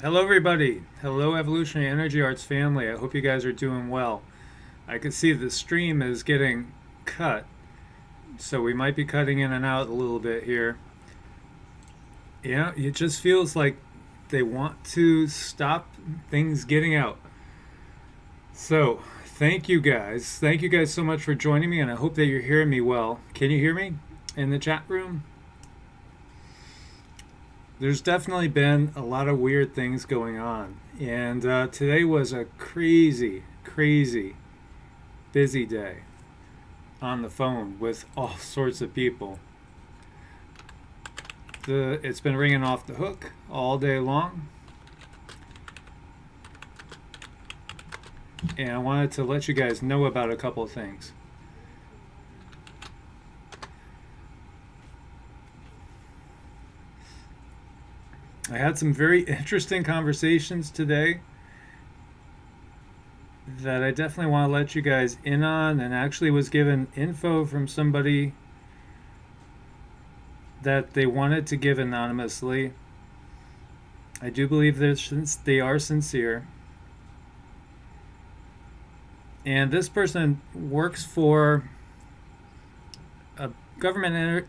Hello, everybody. Hello, Evolutionary Energy Arts family. I hope you guys are doing well. I can see the stream is getting cut, so we might be cutting in and out a little bit here. Yeah, it just feels like they want to stop things getting out. So, thank you guys. Thank you guys so much for joining me, and I hope that you're hearing me well. Can you hear me in the chat room? There's definitely been a lot of weird things going on, and today was a crazy, crazy busy day on the phone with all sorts of people. It's been ringing off the hook all day long, and I wanted to let you guys know about a couple of things. I had some very interesting conversations today that I definitely want to let you guys in on, and actually was given info from somebody that they wanted to give anonymously. I do believe that they are sincere. And this person works for a government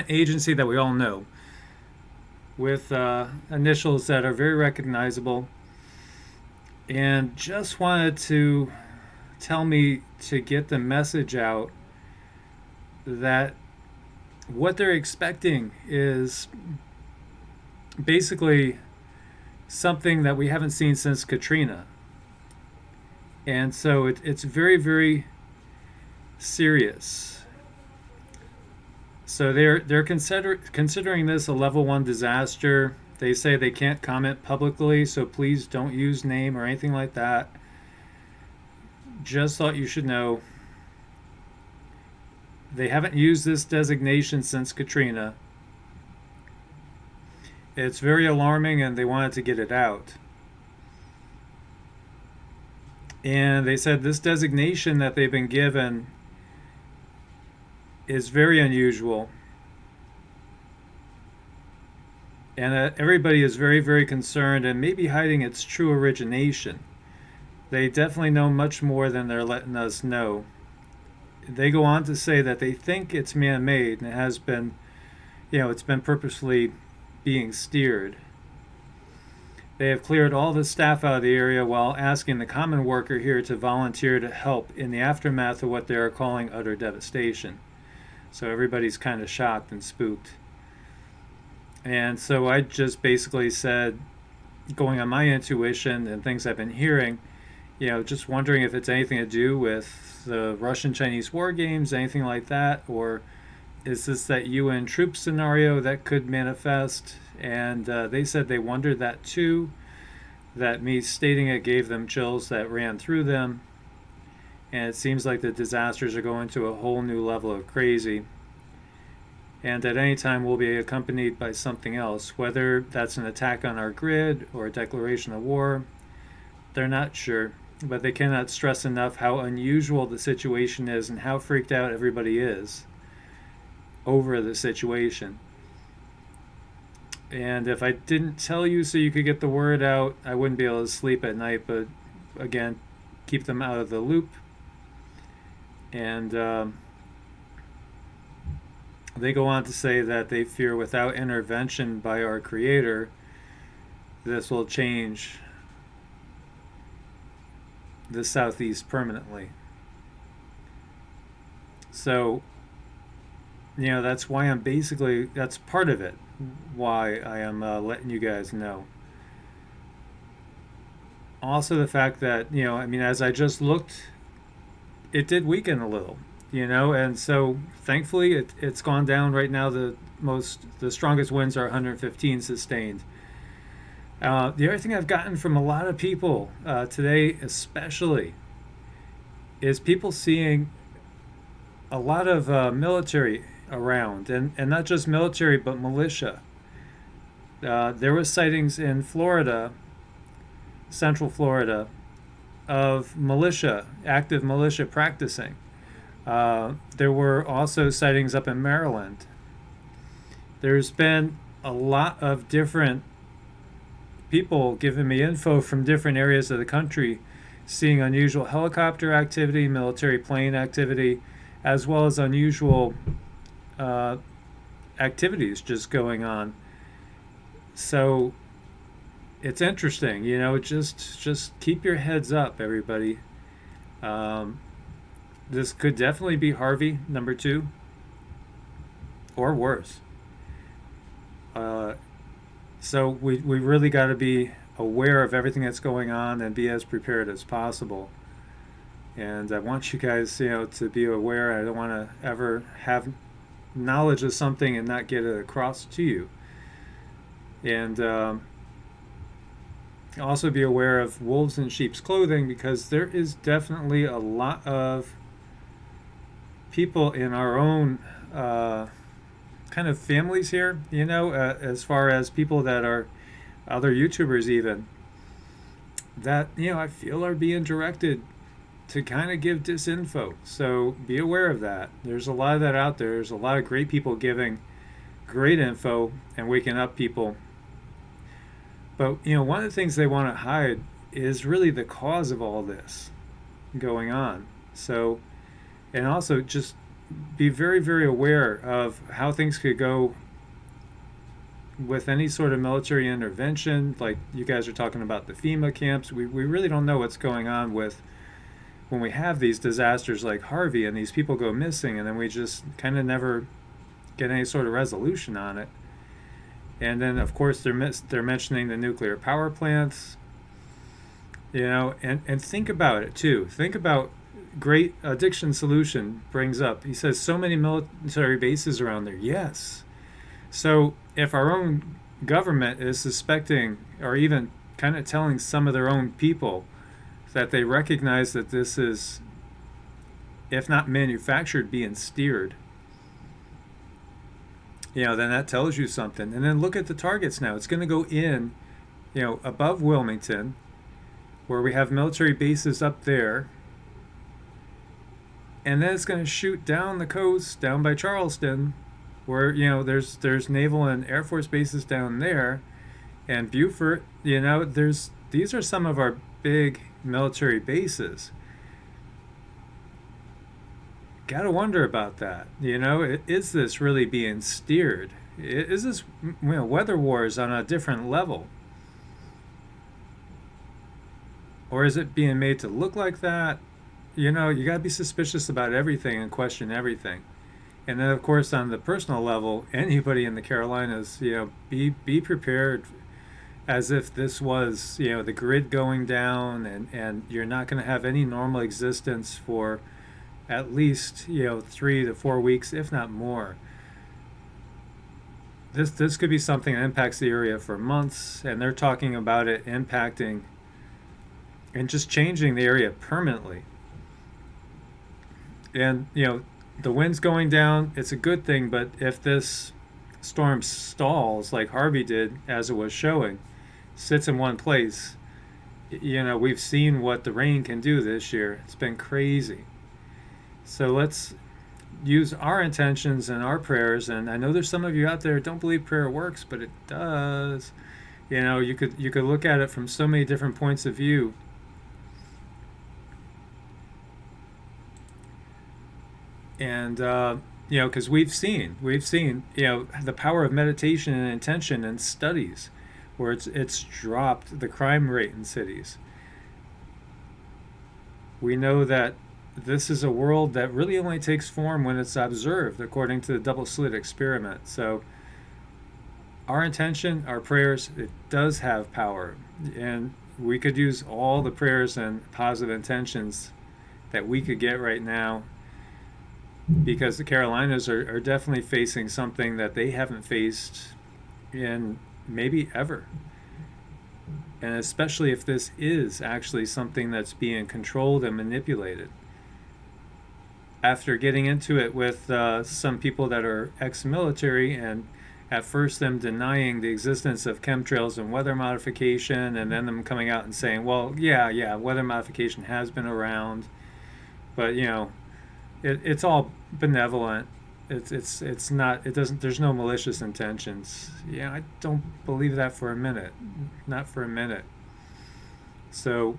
agency that we all know, with initials that are very recognizable, and just wanted to tell me to get the message out that what they're expecting is basically something that we haven't seen since Katrina. And so it's very, very serious. So they're considering this a level 1 disaster. They say they can't comment publicly, so please don't use name or anything like that. Just thought you should know. They haven't used this designation since Katrina. It's very alarming, and they wanted to get it out. And they said this designation that they've been given is very unusual, and that everybody is very, very concerned and maybe hiding its true origination. They definitely know much more than they're letting us know. They go on to say that they think it's man-made, and it has been, it's been purposefully being steered. They have cleared all the staff out of the area while asking the common worker here to volunteer to help in the aftermath of what they are calling utter devastation. So everybody's kind of shocked and spooked. And so I just basically said, going on my intuition and things I've been hearing, just wondering if it's anything to do with the Russian-Chinese war games, anything like that, or is this that UN troop scenario that could manifest? And they said they wondered that too, that me stating it gave them chills that ran through them. And it seems like the disasters are going to a whole new level of crazy. And at any time we'll be accompanied by something else, whether that's an attack on our grid or a declaration of war. They're not sure, but they cannot stress enough how unusual the situation is and how freaked out everybody is over the situation. And if I didn't tell you so you could get the word out, I wouldn't be able to sleep at night. But again, keep them out of the loop. And they go on to say that they fear without intervention by our Creator, this will change the Southeast permanently. So, that's why that's part of it, why I am letting you guys know. Also, the fact that, as I just looked, it did weaken a little, and so thankfully it's gone down right now. The strongest winds are 115 sustained. The other thing I've gotten from a lot of people today, especially, is people seeing a lot of military around, and not just military, but militia. There was sightings in Florida, Central Florida, of active militia practicing. There were also sightings up in Maryland. There's been a lot of different people giving me info from different areas of the country, seeing unusual helicopter activity, military plane activity, as well as unusual uh, activities just going on. So it's interesting, just keep your heads up, everybody. Um, this could definitely be Harvey number two, or worse. Uh, so we really got to be aware of everything that's going on and be as prepared as possible. And I want you guys, to be aware. I don't want to ever have knowledge of something and not get it across to you. And also be aware of wolves in sheep's clothing, because there is definitely a lot of people in our own kind of families here, as far as people that are other YouTubers even, that, I feel are being directed to kind of give disinfo. So be aware of that. There's a lot of that out there. There's a lot of great people giving great info and waking up people. But, one of the things they want to hide is really the cause of all this going on. So, and also just be very, very aware of how things could go with any sort of military intervention. Like you guys are talking about the FEMA camps. We really don't know what's going on with when we have these disasters like Harvey and these people go missing, and then we just kind of never get any sort of resolution on it. And then, of course, they're mentioning the nuclear power plants, and think about it, too. Think about Great Addiction Solution brings up, he says, so many military bases around there. Yes. So if our own government is suspecting or even kind of telling some of their own people that they recognize that this is, if not manufactured, being steered, then that tells you something. And then look at the targets now. It's going to go in, above Wilmington, where we have military bases up there. And then it's going to shoot down the coast, down by Charleston, where, there's naval and Air Force bases down there. And Beaufort, these are some of our big military bases. Gotta wonder about that. Is this really being steered? Is this, weather wars on a different level? Or is it being made to look like that? You gotta be suspicious about everything and question everything. And then, of course, on the personal level, anybody in the Carolinas, be prepared as if this was, the grid going down, and you're not going to have any normal existence for at least 3 to 4 weeks, if not more. This could be something that impacts the area for months, and they're talking about it impacting and just changing the area permanently. And the wind's going down. It's a good thing, but if this storm stalls like Harvey did, as it was showing, sits in one place, we've seen what the rain can do this year. It's been crazy. So let's use our intentions and our prayers. And I know there's some of you out there who don't believe prayer works, but it does. You could look at it from so many different points of view. And because we've seen the power of meditation and intention and studies, where it's dropped the crime rate in cities. We know that this is a world that really only takes form when it's observed, according to the double slit experiment. So our intention, our prayers, it does have power. And we could use all the prayers and positive intentions that we could get right now, because the Carolinas are definitely facing something that they haven't faced in maybe ever. And especially if this is actually something that's being controlled and manipulated. After getting into it with some people that are ex-military, and at first them denying the existence of chemtrails and weather modification, and then them coming out and saying, well, yeah, weather modification has been around, but it's all benevolent. it's not, it doesn't, there's no malicious intentions. Yeah, I don't believe that for a minute. Not for a minute. So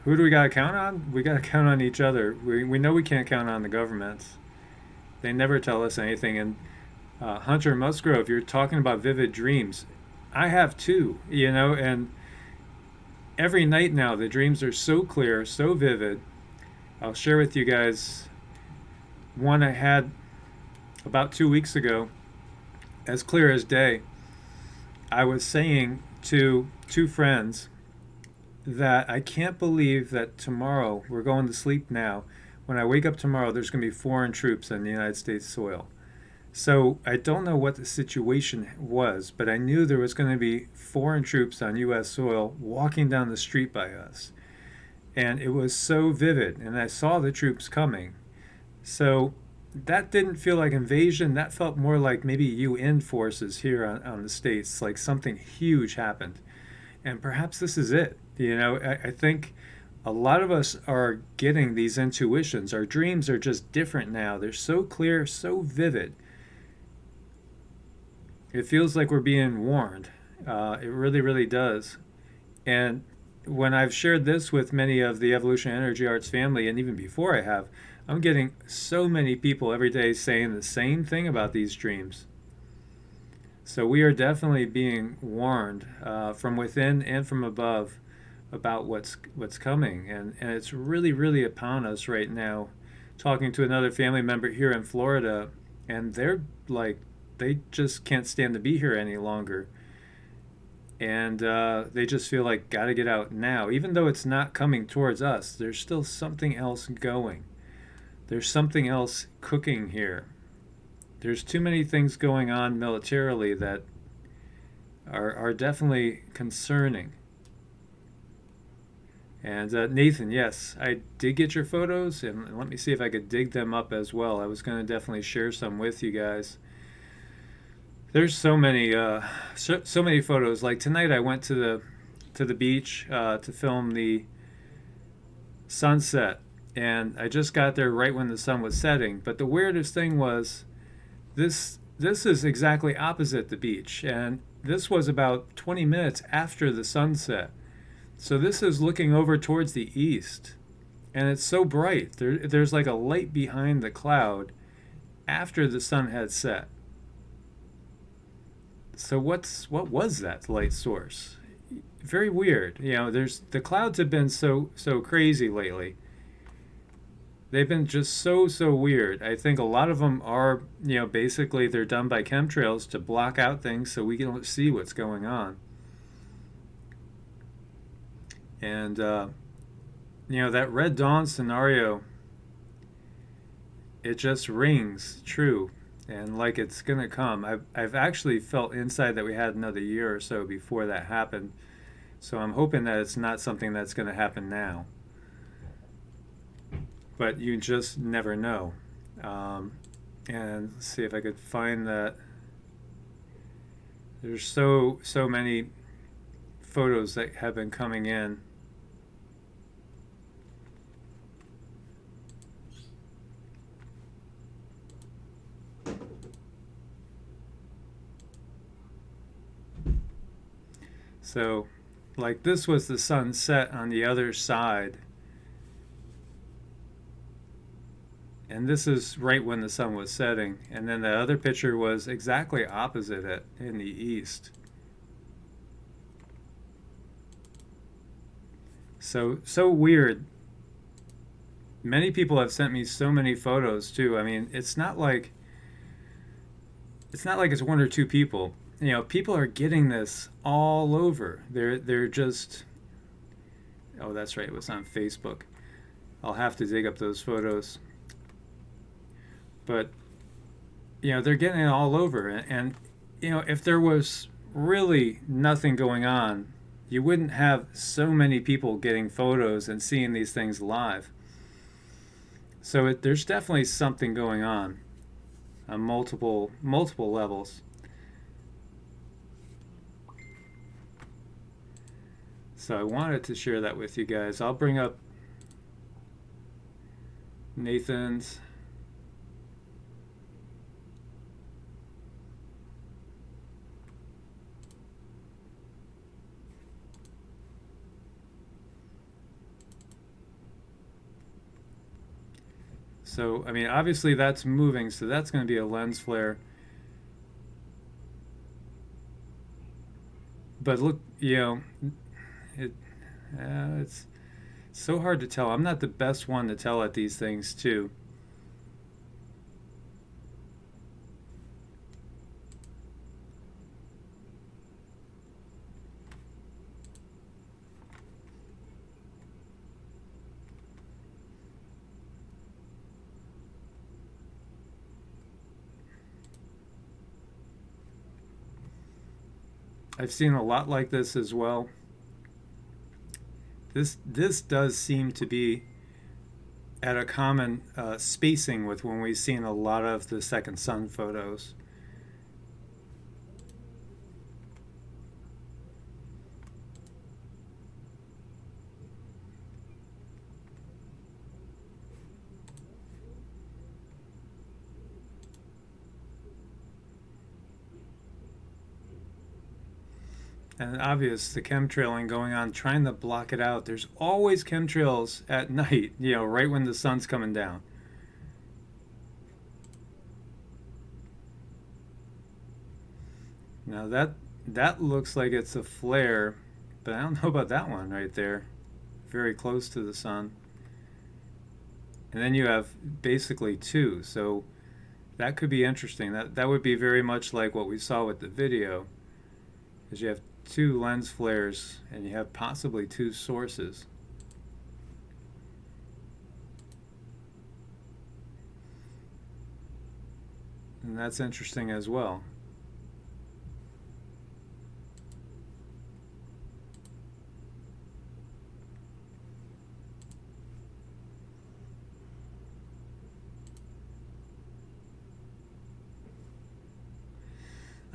who do we got to count on? We got to count on each other. We know we can't count on the governments. They never tell us anything. And Hunter Musgrove, you're talking about vivid dreams. I have too, and every night now the dreams are so clear, so vivid. I'll share with you guys one I had about 2 weeks ago, as clear as day. I was saying to two friends that I can't believe that tomorrow, we're going to sleep now, when I wake up tomorrow, there's going to be foreign troops on the United States soil. So I don't know what the situation was, but I knew there was going to be foreign troops on U.S. soil walking down the street by us. And it was so vivid, and I saw the troops coming. So that didn't feel like invasion. That felt more like maybe UN forces here on the States, like something huge happened. And perhaps this is it. I think a lot of us are getting these intuitions. Our dreams are just different now. They're so clear, so vivid. It feels like we're being warned. It really, really does. And when I've shared this with many of the Evolution Energy Arts family, and even before I have, I'm getting so many people every day saying the same thing about these dreams. So we are definitely being warned from within and from above about what's coming, and it's really, really upon us right now. Talking to another family member here in Florida, and they're like, they just can't stand to be here any longer, and they just feel like gotta get out now. Even though it's not coming towards us, there's still something else going. There's something else cooking here. There's too many things going on militarily that are definitely concerning. And Nathan, yes, I did get your photos, and let me see if I could dig them up as well. I was going to definitely share some with you guys. There's so many, so many photos. Like tonight, I went to the beach to film the sunset, and I just got there right when the sun was setting. But the weirdest thing was, this is exactly opposite the beach, and this was about 20 minutes after the sunset. So this is looking over towards the east, and it's so bright. There's like a light behind the cloud after the sun had set. So what was that light source? Very weird. There's the clouds have been so crazy lately. They've been just so weird. I think a lot of them are, basically they're done by chemtrails to block out things so we don't see what's going on. And, that Red Dawn scenario, it just rings true. And like it's going to come. I've actually felt inside that we had another year or so before that happened. So I'm hoping that it's not something that's going to happen now. But you just never know. And let's see if I could find that. There's so many photos that have been coming in. So, like this was the sunset on the other side. And this is right when the sun was setting. And then the other picture was exactly opposite it in the east. So weird. Many people have sent me so many photos too. I mean, it's not like it's one or two people. People are getting this all over. They're just, oh, that's right, it was on Facebook. I'll have to dig up those photos. But they're getting it all over, and if there was really nothing going on, you wouldn't have so many people getting photos and seeing these things live. So there's definitely something going on multiple levels. So I wanted to share that with you guys. I'll bring up Nathan's. So, I mean, obviously that's moving, so that's going to be a lens flare. But look, it, it's so hard to tell. I'm not the best one to tell at these things, too. I've seen a lot like this as well. This does seem to be at a common spacing with when we've seen a lot of the second sun photos. And obvious, the chemtrailing going on, trying to block it out. There's always chemtrails at night, right when the sun's coming down. Now that looks like it's a flare, but I don't know about that one right there. Very close to the sun. And then you have basically two, so that could be interesting. That would be very much like what we saw with the video, is you have two lens flares and you have possibly two sources. And that's interesting as well.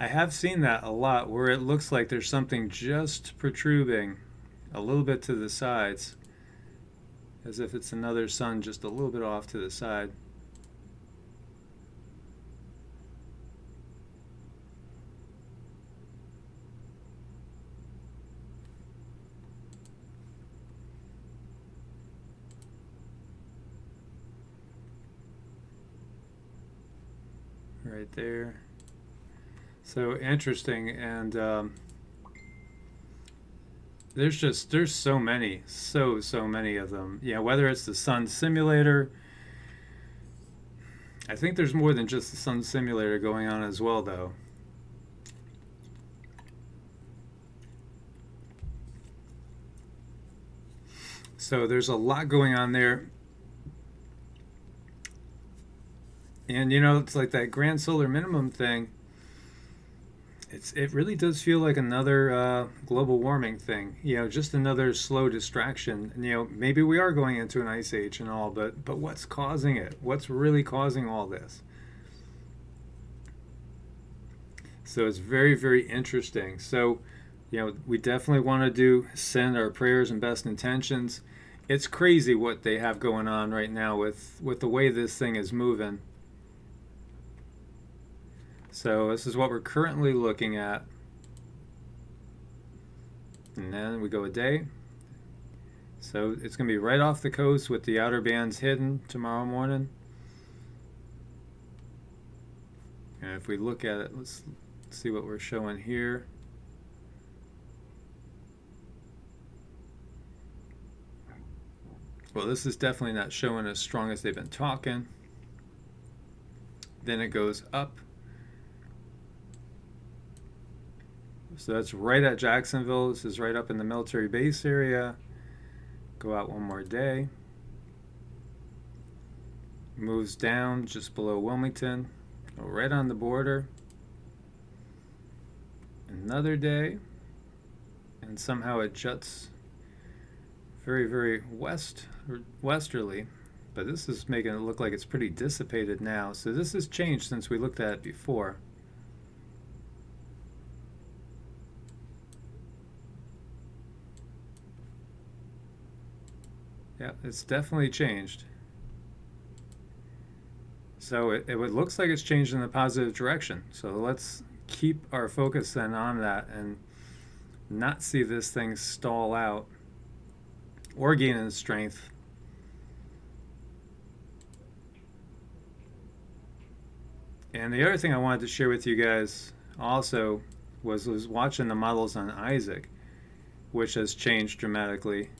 I have seen that a lot where it looks like there's something just protruding a little bit to the sides, as if it's another sun just a little bit off to the side. Right there. So interesting, and there's so many, so many of them. Whether it's the sun simulator, I think there's more than just the sun simulator going on as well, though. So there's a lot going on there. And it's like that grand solar minimum thing. It really does feel like another global warming thing. Just another slow distraction. And, maybe we are going into an ice age and all, but what's causing it? What's really causing all this? So it's very, very interesting. So, we definitely want to send our prayers and best intentions. It's crazy what they have going on right now with the way this thing is moving. So this is what we're currently looking at. And then we go a day. So it's going to be right off the coast with the outer bands hidden tomorrow morning. And if we look at it, let's see what we're showing here. Well, this is definitely not showing as strong as they've been talking. Then it goes up. So that's right at Jacksonville. This is right up in the military base area. Go out one more day. Moves down just below Wilmington. Go right on the border. Another day. And somehow it juts very, very westerly. But this is making it look like it's pretty dissipated now. So this has changed since we looked at it before. Yeah, it's definitely changed. So it looks like it's changed in the positive direction. So let's keep our focus then on that and not see this thing stall out or gain in strength. And the other thing I wanted to share with you guys also was watching the models on Isaac, which has changed dramatically.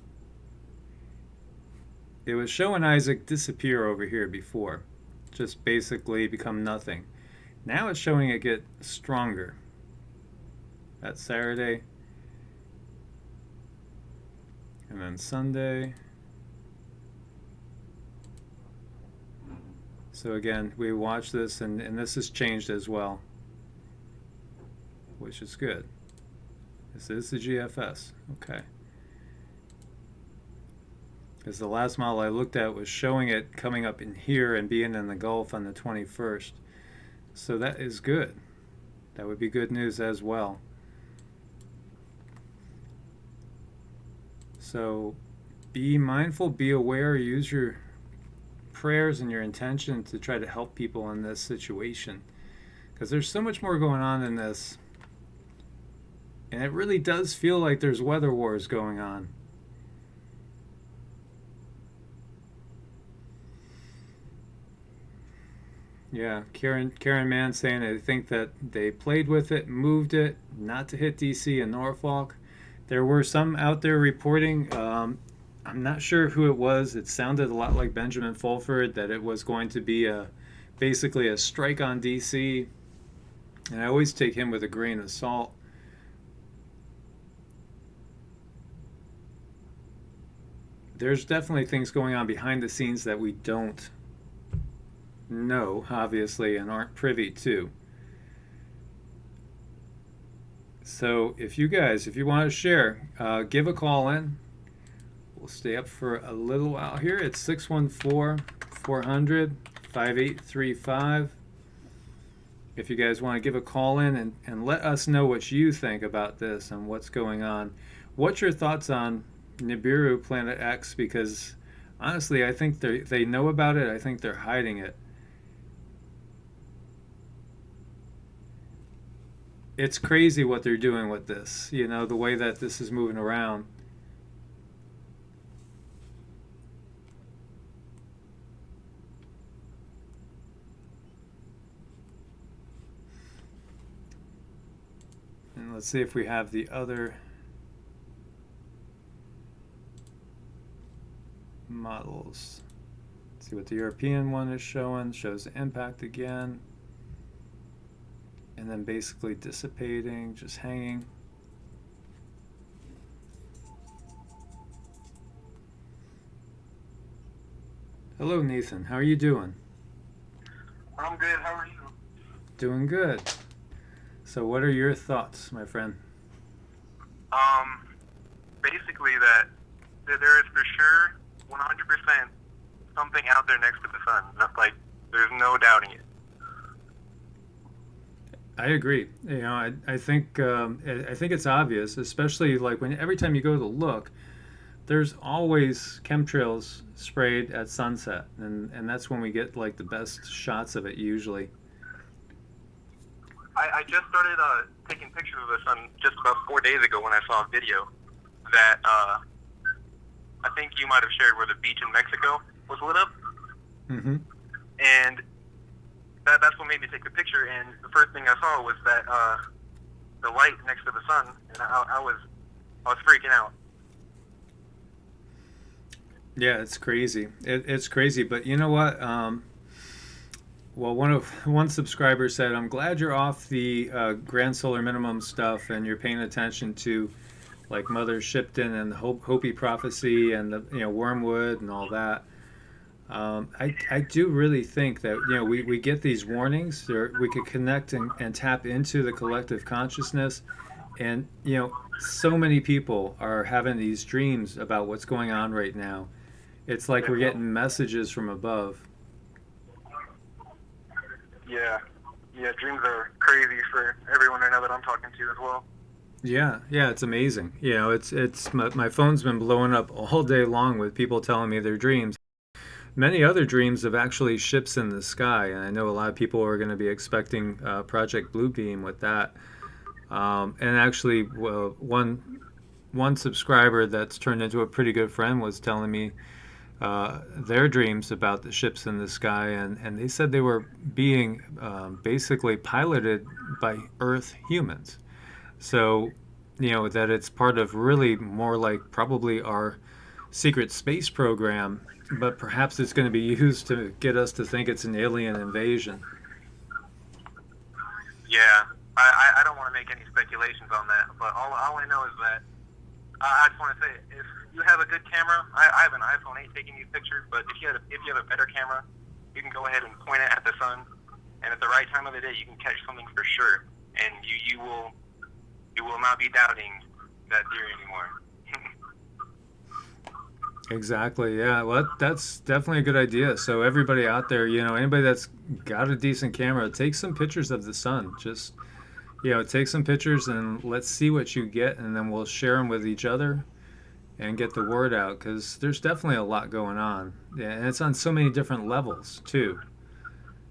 It was showing Isaac disappear over here before, just basically become nothing. Now it's showing it get stronger. That's Saturday. And then Sunday. So again, we watch this, and this has changed as well, which is good. This is the GFS. Okay. Because the last model I looked at was showing it coming up in here and being in the Gulf on the 21st. So that is good. That would be good news as well. So be mindful, be aware, use your prayers and your intention to try to help people in this situation. Because there's so much more going on in this. And it really does feel like there's weather wars going on. Yeah, Karen Mann saying I think that they played with it, moved it, not to hit DC and Norfolk. There were some out there reporting. I'm not sure who it was. It sounded a lot like Benjamin Fulford, that it was going to be basically a strike on DC. And I always take him with a grain of salt. There's definitely things going on behind the scenes that we don't know, obviously, and aren't privy to. So if you want to share, give a call in. We'll stay up for a little while here. It's 614-400-5835. If you guys want to give a call in and let us know what you think about this and what's going on. What's your thoughts on Nibiru Planet X? Because honestly, I think they know about it. I think they're hiding it. It's crazy what they're doing with this. You know, the way that this is moving around. And let's see if we have the other models. Let's see what the European one is showing. Shows the impact again. And then basically dissipating, just hanging. Hello, Nathan. How are you doing? I'm good. How are you? Doing good. So what are your thoughts, my friend? Basically that there is for sure 100% something out there next to the sun. That's like, there's no doubting it. I agree. You know, I think it's obvious, especially like when every time you go to look, there's always chemtrails sprayed at sunset, and that's when we get like the best shots of it usually. I just started taking pictures of the sun just about 4 days ago when I saw a video that I think you might have shared where the beach in Mexico was lit up. Mm-hmm. And that's what made me take the picture. And the first thing I saw was that the light next to the sun, and I was freaking out. Yeah, it's crazy. It's crazy, but you know what? Well, one subscriber said, "I'm glad you're off the grand solar minimum stuff and you're paying attention to like Mother Shipton and the Hopi prophecy and the wormwood and all that." I do really think that we get these warnings. We could connect and tap into the collective consciousness, and so many people are having these dreams about what's going on right now. It's like we're getting messages from above. Yeah, dreams are crazy for everyone I know that I'm talking to as well. Yeah, it's amazing. It's my phone's been blowing up all day long with people telling me their dreams. Many other dreams of actually ships in the sky, and I know a lot of people are going to be expecting Project Bluebeam with that. And actually, one subscriber that's turned into a pretty good friend was telling me their dreams about the ships in the sky, and they said they were being basically piloted by Earth humans. So, that it's part of really more like probably our secret space program, but perhaps it's going to be used to get us to think it's an alien invasion. Yeah, I don't want to make any speculations on that, but all I know is that I just want to say, if you have a good camera, I have an iPhone 8 taking these pictures, but if you have a better camera, you can go ahead and point it at the sun, and at the right time of the day, you can catch something for sure, and you will not be doubting that theory anymore. Exactly. Yeah. Well, that's definitely a good idea. So everybody out there, anybody that's got a decent camera, take some pictures of the sun. Just, take some pictures and let's see what you get, and then we'll share them with each other and get the word out because there's definitely a lot going on. Yeah, and it's on so many different levels too.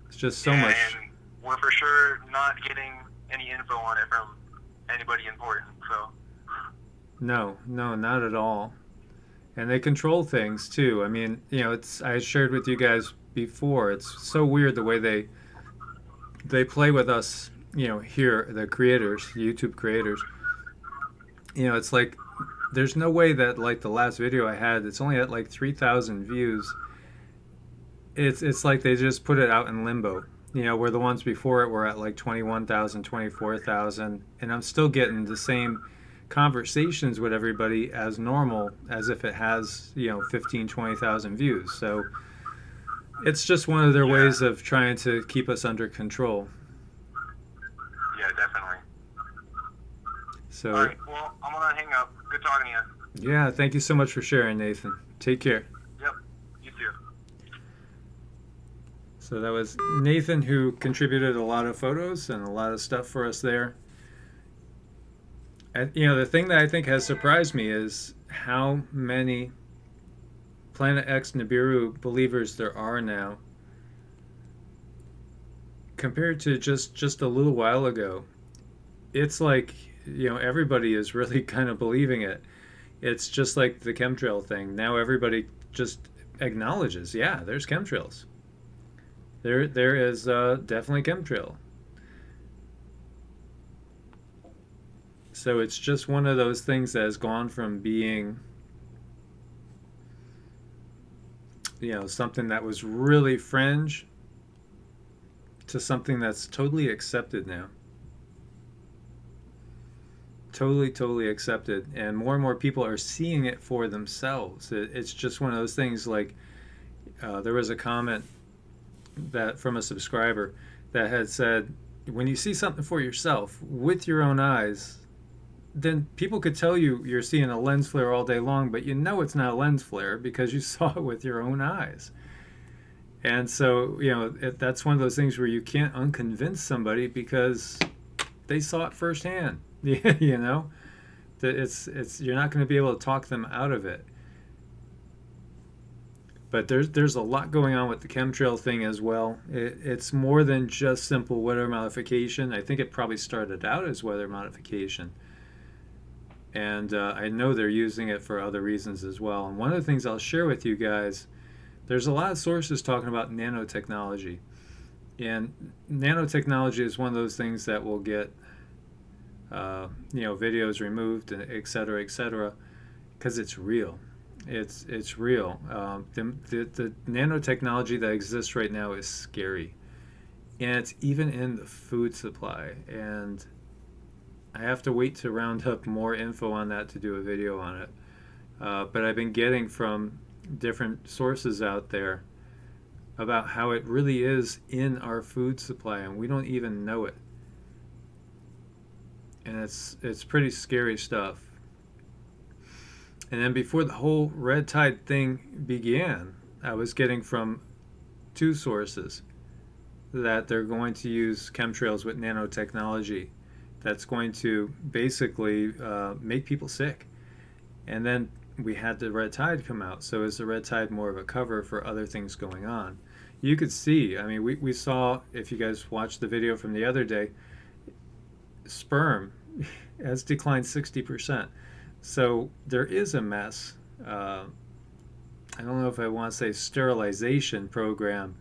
It's just so Yeah, much. and we're for sure not getting any info on it from anybody important. So No, no, not at all. And they control things too. I mean, it's I shared with you guys before. It's so weird the way they play with us. Here the creators, YouTube creators. It's like there's no way that like the last video I had, it's only at like 3,000 views. It's like they just put it out in limbo. Where the ones before it were at like 21,000, 24,000, and I'm still getting the same conversations with everybody as normal as if it has 15, 20,000 views. So it's just one of their yeah, ways of trying to keep us under control. yeah, definitely. All So right, well, I'm gonna hang up. Good talking to you. yeah, thank you so much for sharing, Nathan. Take care. Yep, you too. So that was Nathan, who contributed a lot of photos and a lot of stuff for us there. And, the thing that I think has surprised me is how many Planet X Nibiru believers there are now compared to just a little while ago. It's like, everybody is really kind of believing it. It's just like the chemtrail thing. Now everybody just acknowledges, yeah, there's chemtrails. There is definitely chemtrail. So it's just one of those things that has gone from being, something that was really fringe to something that's totally accepted now. Totally, totally accepted. And more people are seeing it for themselves. It's just one of those things like there was a comment that from a subscriber that had said, when you see something for yourself with your own eyes, then people could tell you you're seeing a lens flare all day long, but it's not a lens flare because you saw it with your own eyes. And so, that's one of those things where you can't unconvince somebody because they saw it firsthand. That it's you're not going to be able to talk them out of it. But there's a lot going on with the chemtrail thing as well. It's more than just simple weather modification. I think it probably started out as weather modification, and I know they're using it for other reasons as well. And one of the things I'll share with you guys, there's a lot of sources talking about nanotechnology, and nanotechnology is one of those things that will get videos removed, et cetera, because it's real. It's real. The nanotechnology that exists right now is scary, and it's even in the food supply. And I have to wait to round up more info on that to do a video on it. But I've been getting from different sources out there about how it really is in our food supply, and we don't even know it. And it's pretty scary stuff. And then before the whole red tide thing began, I was getting from two sources that they're going to use chemtrails with nanotechnology that's going to basically make people sick. And then we had the red tide come out. So is the red tide more of a cover for other things going on? You could see, I mean, we saw, if you guys watched the video from the other day, sperm has declined 60%. So there is a mess. I don't know if I want to say sterilization program,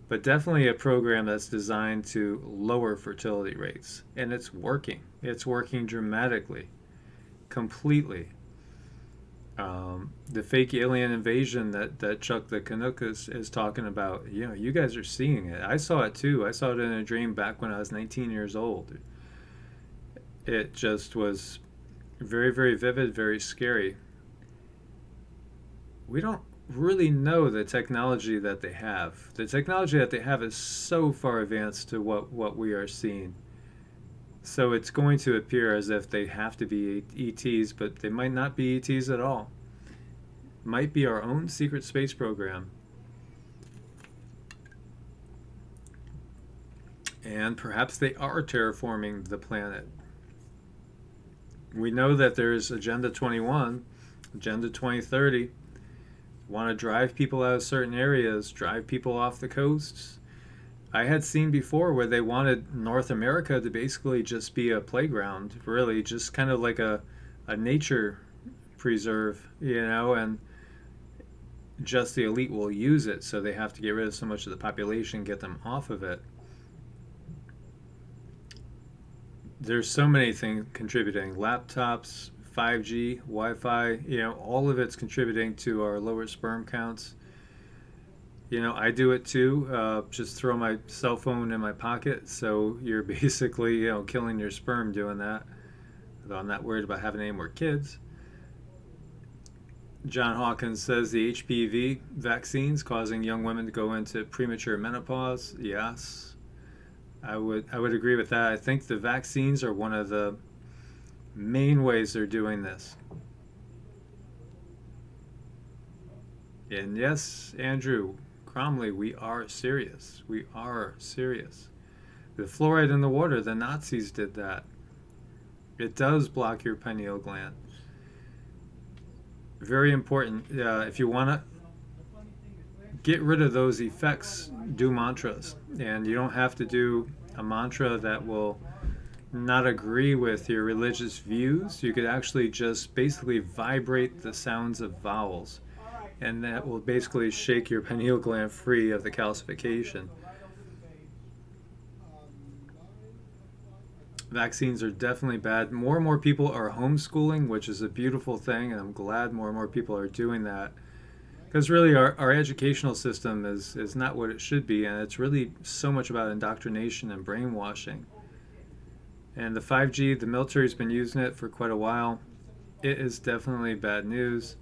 but definitely a program that's designed to lower fertility rates. And it's working. It's working dramatically, completely. The fake alien invasion that Chuck the Canuck is talking about, you guys are seeing it. I saw it too. I saw it in a dream back when I was 19 years old. It just was very, very vivid, very scary. We don't really know the technology that they have. The technology that they have is so far advanced to what we are seeing. So it's going to appear as if they have to be ETs, but they might not be ETs at all. Might be our own secret space program. And perhaps they are terraforming the planet. We know that there's Agenda 21, Agenda 2030. Want to drive people out of certain areas, drive people off the coasts. I had seen before where they wanted North America to basically just be a playground, really, just kind of like a nature preserve, and just the elite will use it, so they have to get rid of so much of the population, get them off of it. There's so many things contributing: laptops, 5G, Wi-Fi, all of it's contributing to our lower sperm counts. I do it too. Just throw my cell phone in my pocket, so you're basically, killing your sperm doing that. Though I'm not worried about having any more kids. John Hawkins says the HPV vaccines causing young women to go into premature menopause. Yes, I would agree with that. I think the vaccines are one of the main ways they're doing this. And yes, Andrew Cromley, we are serious. We are serious. The fluoride in the water, the Nazis did that. It does block your pineal gland. Very important. If you want to get rid of those effects, do mantras. And you don't have to do a mantra that will not agree with your religious views. You could actually just basically vibrate the sounds of vowels, and that will basically shake your pineal gland free of the calcification. Vaccines are definitely bad. More and more people are homeschooling, which is a beautiful thing, and I'm glad more and more people are doing that. Because really, our educational system is not what it should be, and it's really so much about indoctrination and brainwashing. And the 5G, the military's been using it for quite a while. It is definitely bad news.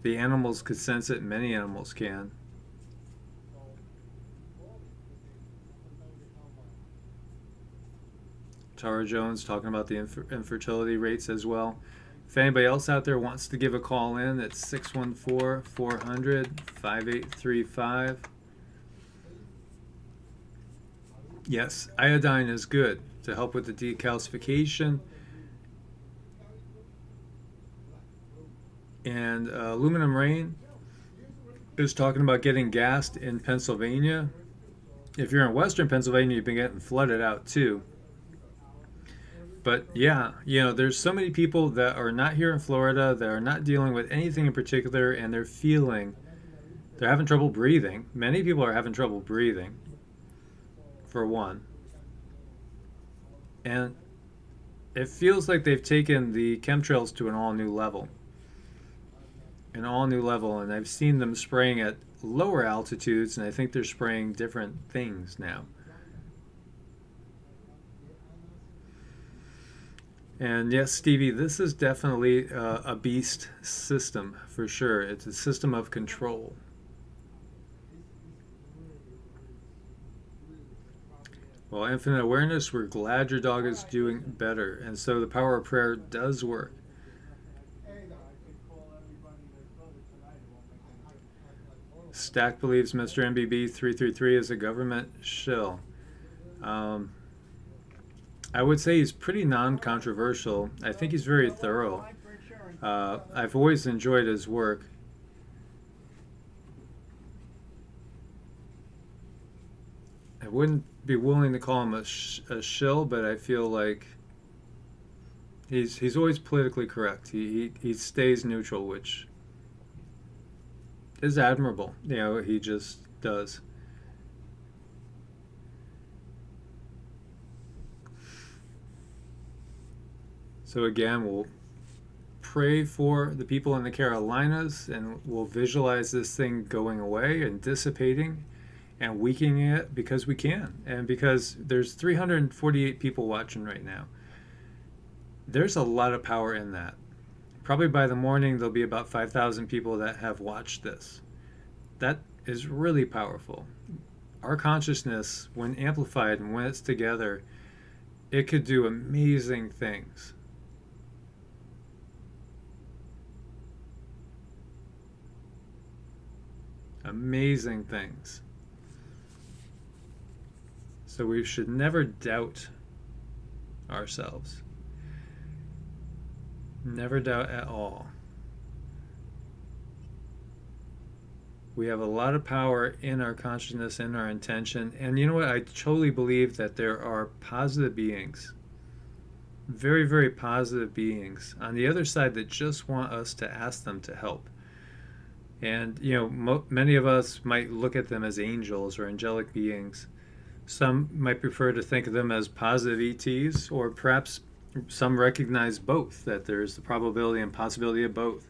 The animals could sense it, many animals can. Tara Jones talking about the infertility rates as well. If anybody else out there wants to give a call in, it's 614-400-5835. Yes, iodine is good to help with the decalcification. And Aluminum Rain is talking about getting gassed in Pennsylvania. If you're in Western Pennsylvania, you've been getting flooded out too. But yeah, there's so many people that are not here in Florida, that are not dealing with anything in particular, and they're having trouble breathing. Many people are having trouble breathing, for one. And it feels like they've taken the chemtrails to an all new level. An all new level, and I've seen them spraying at lower altitudes, and I think they're spraying different things now. And yes, Stevie, this is definitely a beast system for sure. It's a system of control. Well, Infinite Awareness, we're glad your dog is doing better. And so the power of prayer does work. Stack believes Mr. MBB 333 is a government shill. I would say he's pretty non-controversial. I think he's very thorough. I've always enjoyed his work. I wouldn't be willing to call him a shill, but I feel like he's always politically correct. He stays neutral, which is admirable. You know, he just does. So again, we'll pray for the people in the Carolinas, and we'll visualize this thing going away and dissipating and weakening it because we can, and because there's 348 people watching right now. There's a lot of power in that. Probably by the morning there'll be about 5,000 people that have watched this. That is really powerful. Our consciousness, when amplified and when it's together, it could do amazing things. Amazing things. So we should never doubt ourselves. Never doubt at all. We have a lot of power in our consciousness, in our intention. And you know what? I totally believe that there are positive beings, very, very positive beings on the other side that just want us to ask them to help. And, you know, many of us might look at them as angels or angelic beings. Some might prefer to think of them as positive ETs, or perhaps some recognize both, that there's the probability and possibility of both.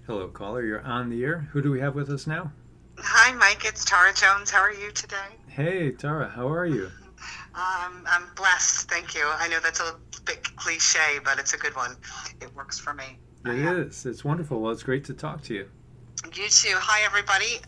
Hello, caller. You're on the air. Who do we have with us now? Hi, Mike. It's Tara Jones. How are you today? Hey, Tara. How are you? I'm blessed. Thank you. I know that's a bit cliche, but it's a good one. It works for me. It is. It's wonderful. Well, it's great to talk to you. You too. Hi, everybody.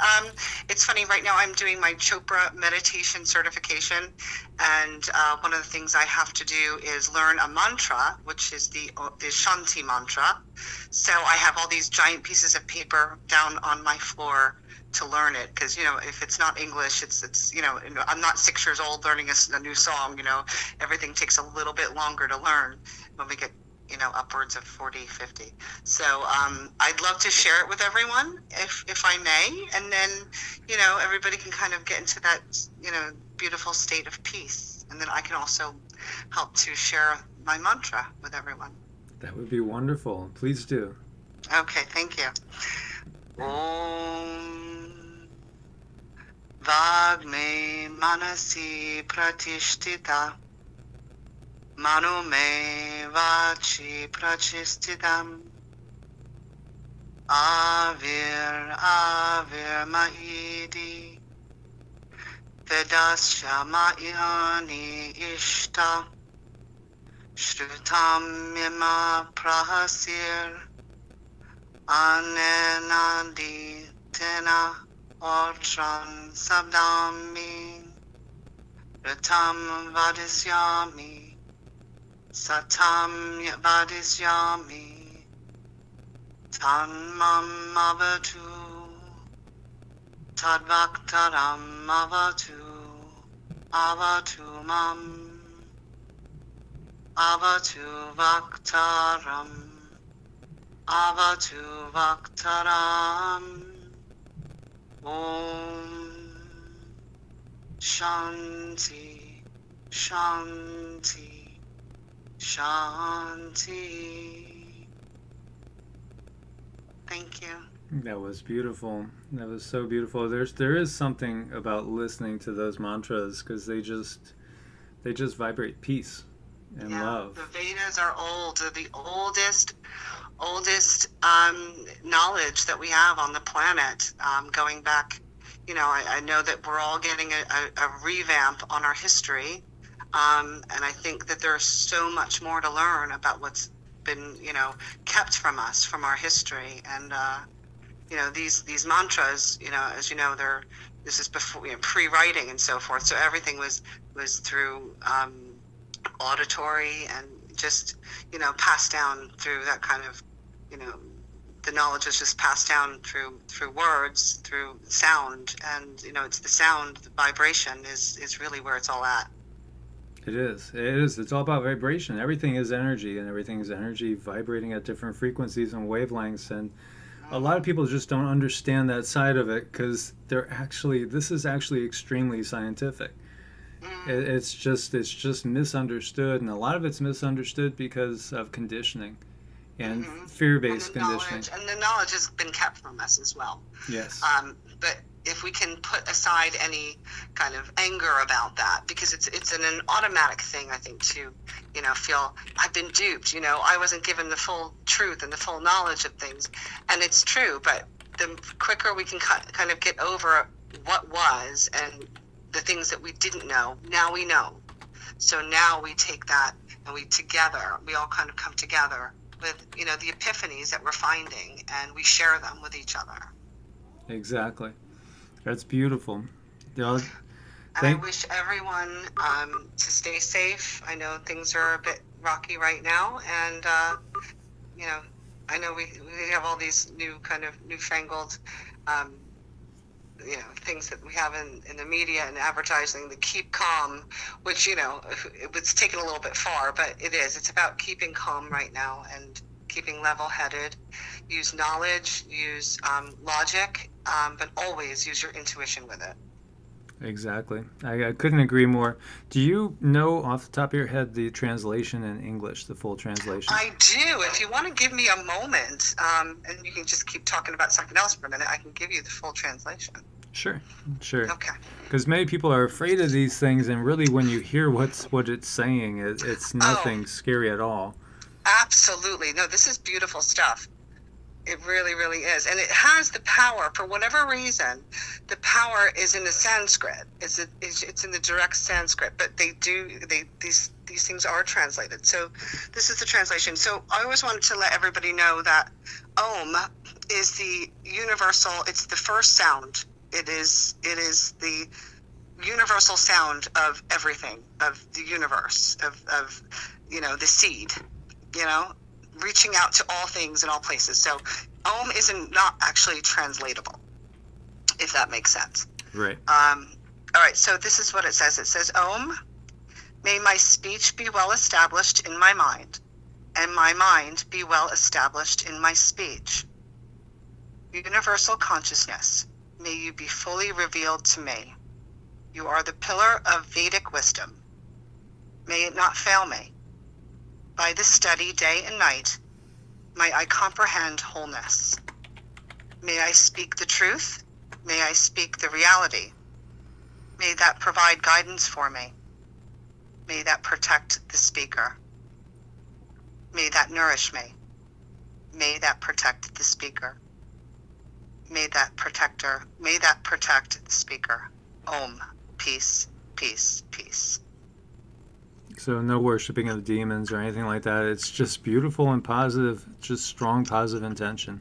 It's funny, right now I'm doing my Chopra meditation certification, and one of the things I have to do is learn a mantra, which is the Shanti mantra. So I have all these giant pieces of paper down on my floor to learn it, because, you know, if it's not English, it's you know, I'm not 6 years old learning a new song. You know, everything takes a little bit longer to learn when we get, you know, upwards of 40, 50. So I'd love to share it with everyone, if I may, and then, you know, everybody can kind of get into that, you know, beautiful state of peace, and then I can also help to share my mantra with everyone. That would be wonderful. Please do. Okay, thank you. Om Vagme Manasi Pratishtita Manume Vachi Prachistidam Avir Mahidi Vedasya Ma'yani Ishta Shrutam Mima Prahasir Anenadi Tena Ortran Sabdami Ratam Vadisyami Satam Vadisyami Tanmam Avatu Tadvaktaram Avatu Mam Avatu Vaktaram Avatu Vaktaram Om Shanti Shanti Shanti. Thank you. That was beautiful. That was so beautiful. There is something about listening to those mantras, because they just vibrate peace and love. The Vedas are old. They're the oldest knowledge that we have on the planet, going back. You know, I know that we're all getting a revamp on our history, and I think that there's so much more to learn about what's been, you know, kept from us, from our history. And you know, these mantras, you know, as you know, this is before, you know, pre-writing and so forth. So everything was through auditory, and just, you know, passed down through that kind of, you know, the knowledge is just passed down through words, through sound. And, you know, it's the sound, the vibration is really where it's all at. It is. It's all about vibration. Everything is energy, and everything is energy vibrating at different frequencies and wavelengths. And a lot of people just don't understand that side of it, because this is actually extremely scientific. Mm, It's just misunderstood, and a lot of it's misunderstood because of conditioning and hmm And fear-based conditioning. the knowledge has been kept from us as well. Yes, But if we can put aside any kind of anger about that, because it's an automatic thing, I think, to feel I've been duped. I wasn't given the full truth and the full knowledge of things, and it's true. But the quicker we can kind of get over what was and the things that we didn't know, now we know. So now we take that and we all kind of come together with the epiphanies that we're finding, and we share them with each other. exactly. That's beautiful. Yeah, And I thank. wish everyone to stay safe. I know things are a bit rocky right now, and you know, I know we have all these new kind of newfangled, um, things that we have in the media and advertising. The keep calm, which it's taken a little bit far, but it is. It's about keeping calm right now and keeping level-headed. Use knowledge, use logic, but always use your intuition with it. Exactly. I couldn't agree more. Do you know off the top of your head the translation in English, the full translation? I do. If you want to give me a moment, and you can just keep talking about something else for a minute, I can give you the full translation. Sure, sure. Okay. Because many people are afraid of these things, and really, when you hear what it's saying, it's Oh, nothing scary at all. absolutely. No, this is beautiful stuff. It really, really is. And it has the power, for whatever reason, the power is in the Sanskrit. It's in the direct Sanskrit, but these things are translated. So this is the translation. So I always wanted to let everybody know that Om is the universal, it's the first sound. It is the universal sound of everything, of the universe, of the seed, you know, reaching out to all things in all places. So Om isn't not actually translatable, if that makes sense. Right. All right, so this is what it says. It says, Om, may my speech be well established in my mind, and my mind be well established in my speech. Universal consciousness, may you be fully revealed to me. You are the pillar of Vedic wisdom. May it not fail me. By this study, day and night, may I comprehend wholeness. May I speak the truth. May I speak the reality. May that provide guidance for me. May that protect the speaker. May that nourish me. May that protect the speaker. May that protect the speaker. Om. Peace, peace, peace. So no worshiping of demons or anything like that. It's just beautiful and positive, just strong positive intention.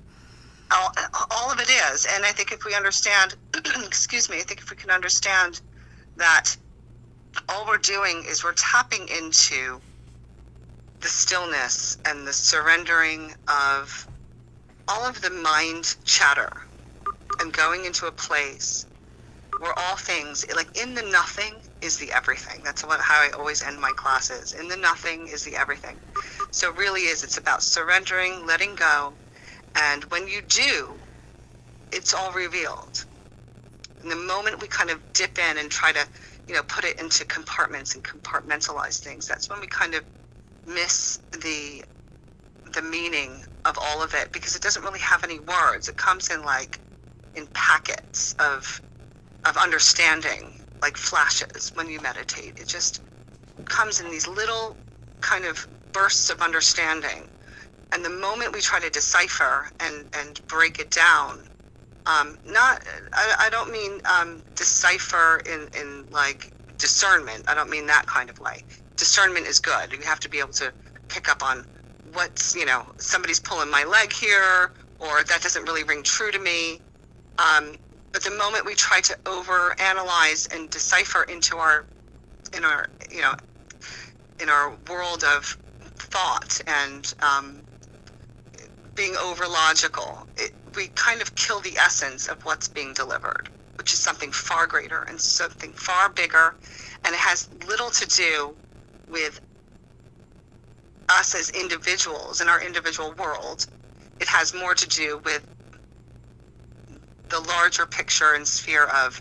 All of it is. And I think if we understand, excuse me, I think if we can understand that all we're doing is we're tapping into the stillness and the surrendering of all of the mind chatter and going into a place where all things, like in the nothing is the everything. That's how I always end my classes. In the nothing is the everything. So it really is, it's about surrendering, letting go. And when you do, it's all revealed. And the moment we kind of dip in and try to, put it into compartments and compartmentalize things, that's when we kind of miss the meaning of all of it, because it doesn't really have any words. It comes in packets of understanding, like flashes when you meditate. It just comes in these little kind of bursts of understanding. And the moment we try to decipher and break it down, I don't mean decipher in like discernment. I don't mean that kind of way. Discernment is good. You have to be able to pick up on what's, somebody's pulling my leg here, or that doesn't really ring true to me. But the moment we try to overanalyze and decipher in our world of thought and being over logical, we kind of kill the essence of what's being delivered, which is something far greater and something far bigger, and it has little to do with us as individuals in our individual world. It has more to do with the larger picture and sphere of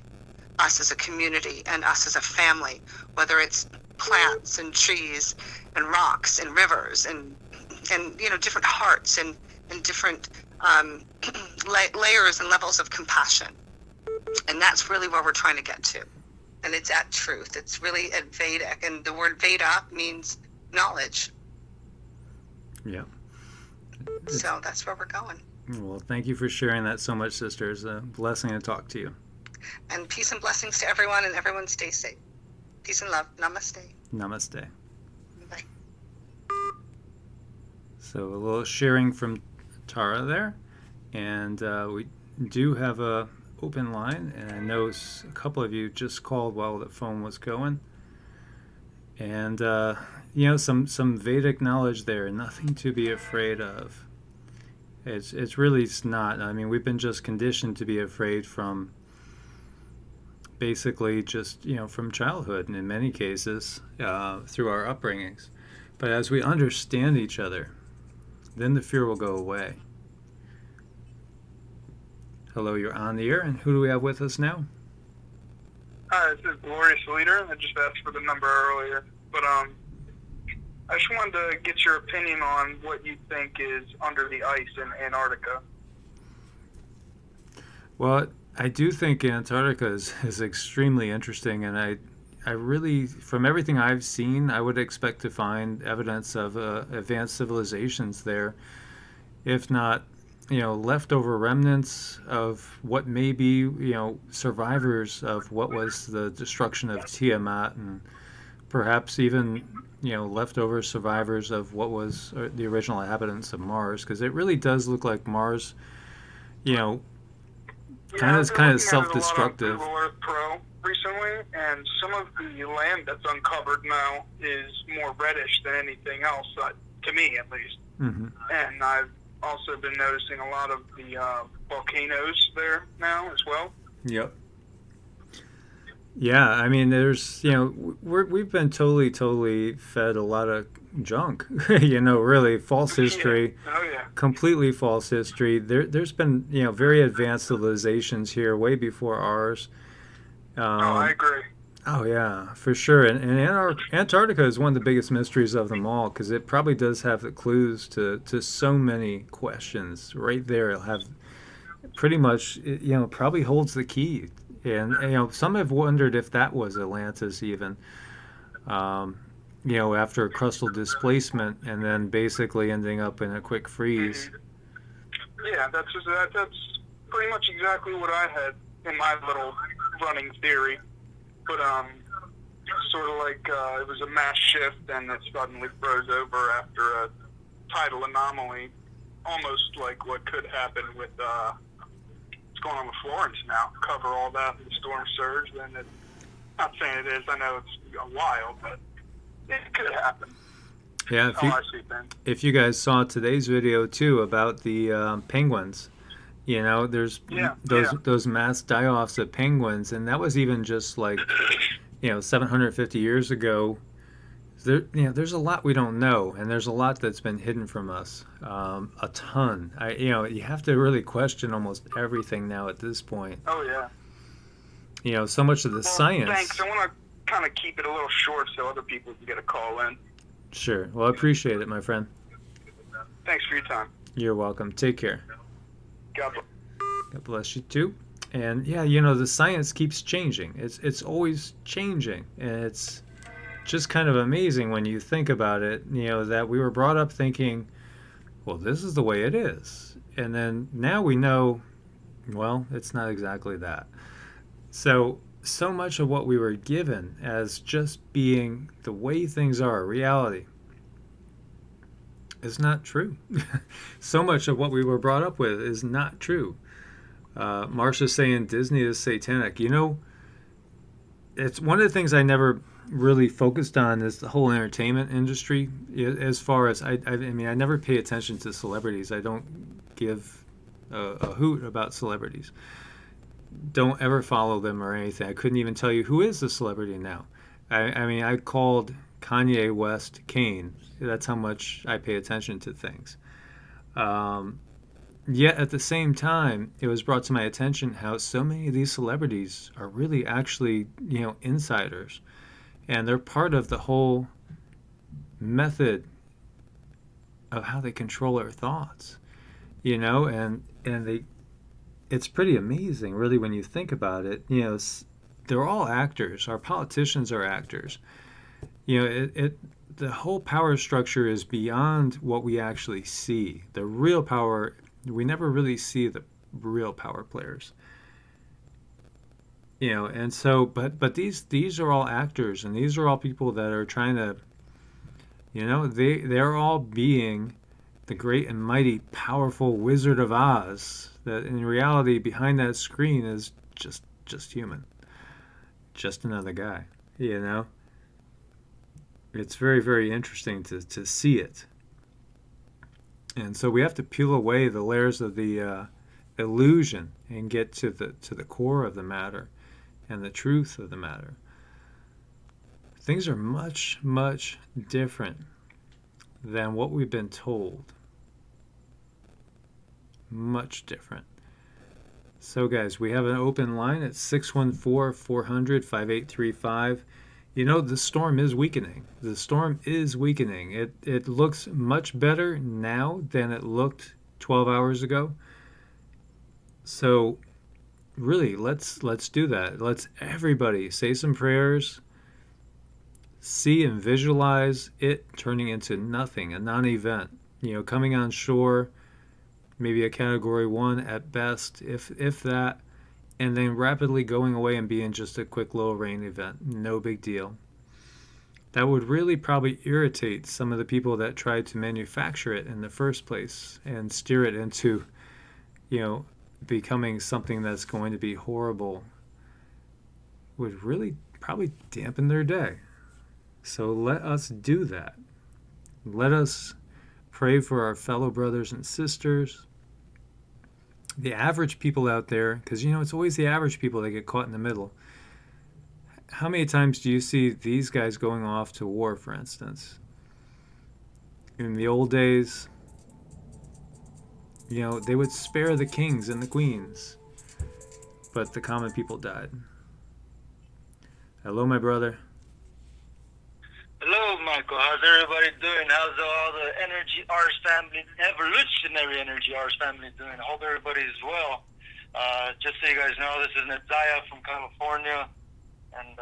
us as a community and us as a family, whether it's plants and trees and rocks and rivers and different hearts and different layers and levels of compassion. And that's really where we're trying to get to. And it's at truth. It's really at Vedic. And the word Veda means knowledge. Yeah. So that's where we're going. Well, thank you for sharing that so much, sister. It's a blessing to talk to you. And peace and blessings to everyone, and everyone stay safe. Peace and love. Namaste. Namaste. Bye. So a little sharing from Tara there. And we do have a open line, and I know a couple of you just called while the phone was going. And, some Vedic knowledge there, nothing to be afraid of. It's really not. I mean, we've been just conditioned to be afraid from basically just, from childhood, and in many cases, through our upbringings. But as we understand each other, then the fear will go away. Hello, you're on the air, and who do we have with us now? Hi, this is Glorious Leader. I just asked for the number earlier, but I just wanted to get your opinion on what you think is under the ice in Antarctica. Well, I do think Antarctica is extremely interesting, and I really, from everything I've seen, I would expect to find evidence of advanced civilizations there, if not, leftover remnants of what may be, survivors of what was the destruction of Tiamat, and perhaps even, leftover survivors of what was the original inhabitants of Mars, because it really does look like Mars, kind of self-destructive. Google Earth Pro recently, and some of the land that's uncovered now is more reddish than anything else, to me at least. Mm-hmm. And I've also been noticing a lot of the volcanoes there now as well. Yep. Yeah, I mean, there's, we've been totally fed a lot of junk, really false history. Yeah. Oh, yeah. Completely false history. There's been, very advanced civilizations here way before ours. I agree. Oh, yeah, for sure. And Antarctica is one of the biggest mysteries of them all, because it probably does have the clues to so many questions right there. It'll have pretty much, probably holds the key. And, some have wondered if that was Atlantis even, after a crustal displacement and then basically ending up in a quick freeze. Yeah, that's pretty much exactly what I had in my little running theory. But sort of like it was a mass shift and it suddenly froze over after a tidal anomaly, almost like what could happen with what's going on with Florence now. Cover all that in the storm surge, then it, not saying it is, I know it's wild, but it could happen. Yeah, if you guys saw today's video too about the penguins, there's those mass die-offs of penguins, and that was even just like 750 years ago. There's a lot we don't know, and there's a lot that's been hidden from us, a ton. You have to really question almost everything now at this point. Oh yeah. So much of the science. Thanks. I want to kind of keep it a little short so other people can get a call in. Sure. Well, I appreciate it, my friend. Thanks for your time. You're welcome. Take care. God bless. God bless you too. And yeah, the science keeps changing. It's always changing, and it's just kind of amazing when you think about it. That we were brought up thinking, well, this is the way it is, and then now we know, well, it's not exactly that. So much of what we were given as just being the way things are, reality, is not true. So much of what we were brought up with is not true. Marsha's saying Disney is satanic. It's one of the things I never really focused on is the whole entertainment industry. As far as I never pay attention to celebrities. I don't give a hoot about celebrities. Don't ever follow them or anything. I couldn't even tell you who is the celebrity now. I called Kanye West Kane. That's how much I pay attention to things. yet at the same time, it was brought to my attention how so many of these celebrities are really actually, insiders. And they're part of the whole method of how they control our thoughts, and it's pretty amazing, really, when you think about it. They're all actors. Our politicians are actors. The whole power structure is beyond what we actually see. The real power, we never really see the real power players. And so, but these are all actors, and these are all people that are trying to, they're all being the great and mighty, powerful Wizard of Oz. That in reality, behind that screen is just human, just another guy. You know, it's very, very interesting to see it. And so we have to peel away the layers of the illusion and get to the core of the matter and the truth of the matter. Things are much, much different than what we've been told. Much different. So, guys, we have an open line at 614-400-5835. The storm is weakening. The storm is weakening. It looks much better now than it looked 12 hours ago. So, really, let's do that. Let's everybody say some prayers. See and visualize it turning into nothing, a non-event. Coming on shore, maybe a category 1 at best, if that, and then rapidly going away and being just a quick little rain event. No big deal. That would really probably irritate some of the people that tried to manufacture it in the first place and steer it into, becoming something that's going to be horrible. Would really probably dampen their day. So let us do that. Let us pray for our fellow brothers and sisters. The average people out there, because it's always the average people that get caught in the middle. How many times do you see these guys going off to war, for instance? In the old days, they would spare the kings and the queens, but the common people died. Hello, my brother. Hello, Michael. How's everybody doing? How's all the Energy Arts family, Evolutionary Energy Arts family doing? I hope everybody is well. Just so you guys know, this is Nadzaya from California, and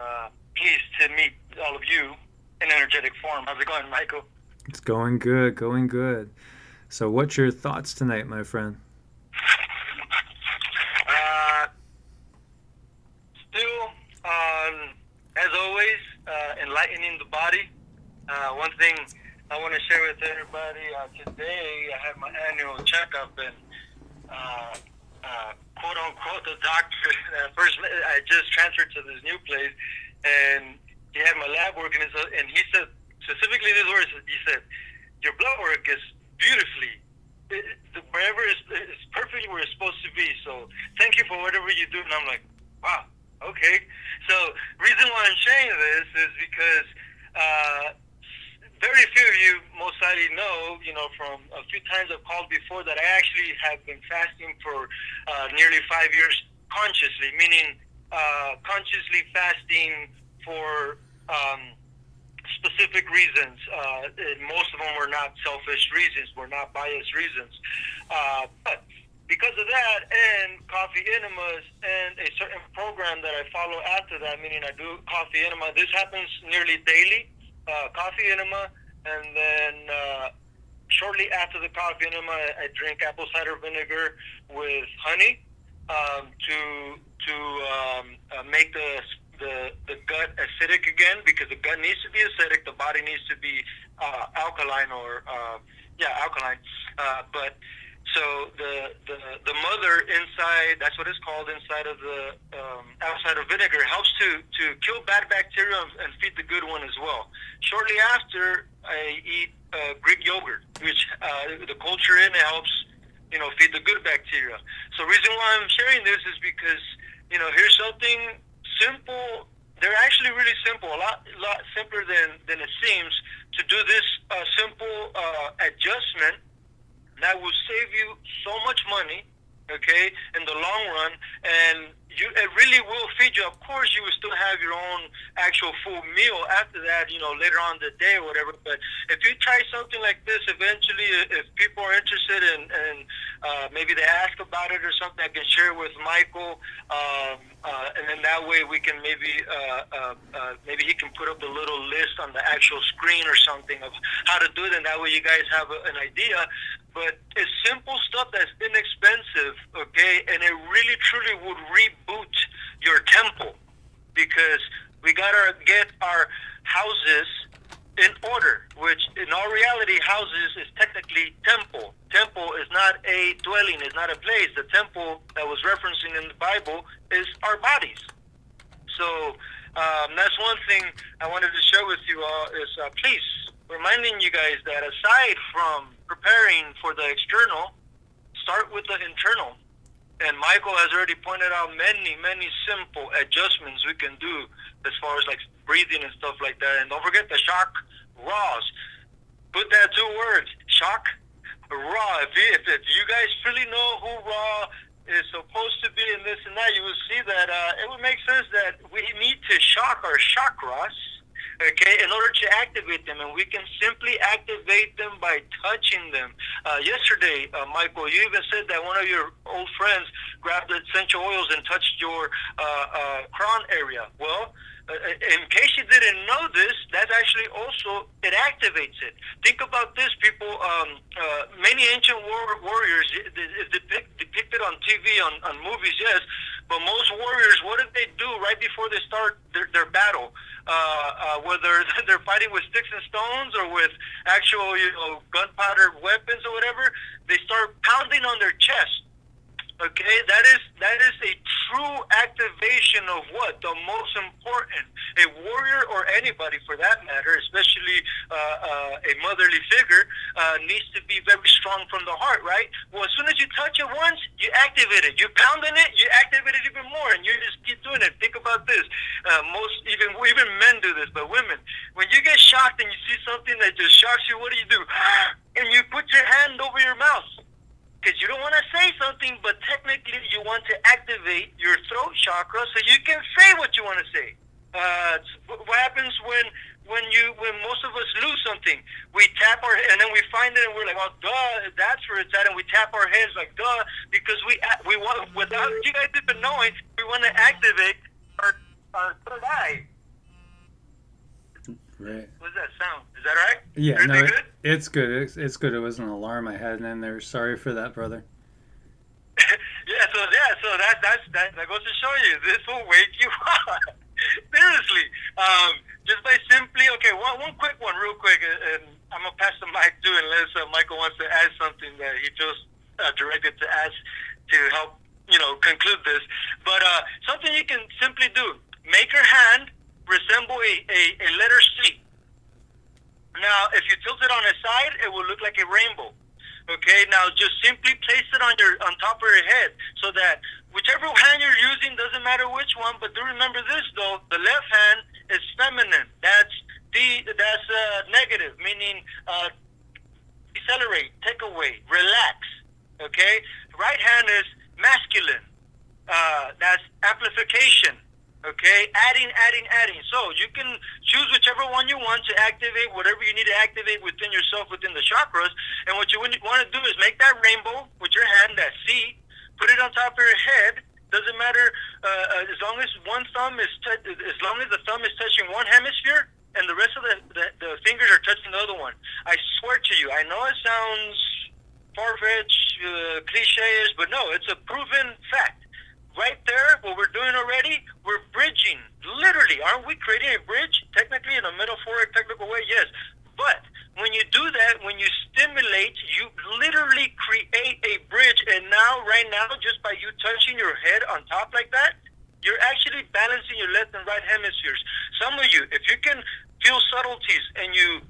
pleased to meet all of you in energetic form. How's it going, Michael? It's going good, going good. So what's your thoughts tonight, my friend? Still, as always, enlightening the body. One thing I want to share with everybody, today I had my annual checkup, and quote unquote the doctor, first I just transferred to this new place, and he had my lab work, and he said, specifically these words, he said, your blood work is beautifully, wherever it's perfectly where it's supposed to be, so thank you for whatever you do. And I'm like, wow, okay. So reason why I'm sharing this is because very few of you most likely know, from a few times I've called before, that I actually have been fasting for nearly 5 years consciously, meaning consciously fasting for specific reasons. Most of them were not selfish reasons, were not biased reasons. But because of that, and coffee enemas, and a certain program that I follow after that, meaning I do coffee enema, this happens nearly daily. Coffee enema, and then shortly after the coffee enema, I drink apple cider vinegar with honey to make the gut acidic again, because the gut needs to be acidic, the body needs to be alkaline, or alkaline. But so the mother inside, that's what it's called, inside of the apple cider vinegar, helps to kill bad bacteria and feed the good one as well. Shortly after, I eat Greek yogurt, which the culture in it helps, feed the good bacteria. So reason why I'm sharing this is because, here's something simple. They're actually really simple, a lot simpler than it seems, to do this simple adjustment. That will save you so much money, okay, in the long run, and it really will feed you. Of course, you will still have your own actual full meal after that, later on in the day or whatever. But if you try something like this, eventually, if people are interested and maybe they ask about it or something, I can share with Michael, and then that way we can maybe he can put up a little list on the actual screen or something of how to do it, and that way you guys have an idea. But it's simple stuff that's inexpensive, okay, and it really truly would reboot your temple, because we gotta get our houses in order, which in all reality, houses is technically temple. Temple is not a dwelling, is not a place. The temple that was referencing in the Bible is our bodies. So that's one thing I wanted to share with you all is please reminding you guys that aside from preparing for the external, start with the internal. And Michael has already pointed out many, many simple adjustments we can do as far as like breathing and stuff like that. And don't forget the shock raws. Put that 2 words, shock raw. If you guys really know who raw is supposed to be in this and that, you will see that it would make sense that we need to shock our chakras, okay, in order to activate them, and we can simply activate them by touching them. Yesterday, Michael, you even said that one of your old friends grabbed the essential oils and touched your crown area. Well, in case you didn't know this, that's actually also, it activates it. Think about this, people. Many ancient warriors is depicted on TV, on movies, yes, but most warriors, what did they do right before they start their battle? Whether they're fighting with sticks and stones or with actual, gunpowder weapons or whatever, they start pounding on their chest. Okay, that is a true activation of what? The most important. A warrior, or anybody for that matter, especially a motherly figure, needs to be very strong from the heart, right? Well, as soon as you touch it once, you activate it. You pound on it, you activate it even more, and you just keep doing it. Think about this. Even men do this, but women, when you get shocked and you see something that just shocks you, what do? And you put your hand over your mouth. Because you don't want to say something, but technically you want to activate your throat chakra so you can say what you want to say. What happens when most of us lose something? We tap our head, and then we find it, and we're like, "Oh, duh, that's where it's at," and we tap our heads like, "Duh," because we want, without you guys even knowing, we want to activate our third eye. Right. What does that sound? Is that right? Yeah, no, good? it's good. It's good. It was an alarm I had in there. Sorry for that, brother. So that goes to show you, this will wake you up. Seriously, just by simply, okay, one quick one, real quick, and I'm gonna pass the mic to, unless Michael wants to add something that he feels directed to ask to help, conclude this. But something you can simply do: make your hand resemble a letter C. Now, if you tilt it on its side, it will look like a rainbow. Okay, now just simply place it on top of your head, so that whichever hand you're using, doesn't matter which one, but do remember this though: the left hand is feminine. That's negative, meaning decelerate, take away, relax. Okay, right hand is masculine. That's amplification. Okay, adding. So you can choose whichever one you want to activate whatever you need to activate within yourself, within the chakras. And what you want to do is make that rainbow with your hand, that C, put it on top of your head. Doesn't matter as long as as long as the thumb is touching one hemisphere and the rest of the fingers are touching the other one. I swear to you, I know it sounds far-fetched, cliche-ish, but no, it's a proven fact. Right there, what we're doing already, we're bridging. Literally, aren't we creating a bridge? Technically, in a metaphoric, technical way, yes. But when you do that, when you stimulate, you literally create a bridge. And now, right now, just by you touching your head on top like that, you're actually balancing your left and right hemispheres. Some of you, if you can feel subtleties and you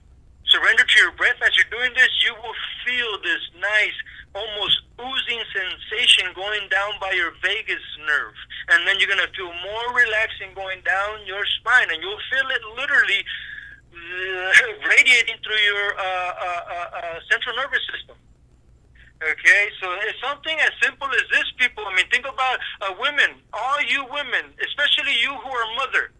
surrender to your breath as you're doing this, you will feel this nice, almost oozing sensation going down by your vagus nerve. And then you're going to feel more relaxing going down your spine, and you'll feel it literally radiating through your central nervous system. Okay, so it's something as simple as this, people. I mean, think about women, all you women, especially you who are mother,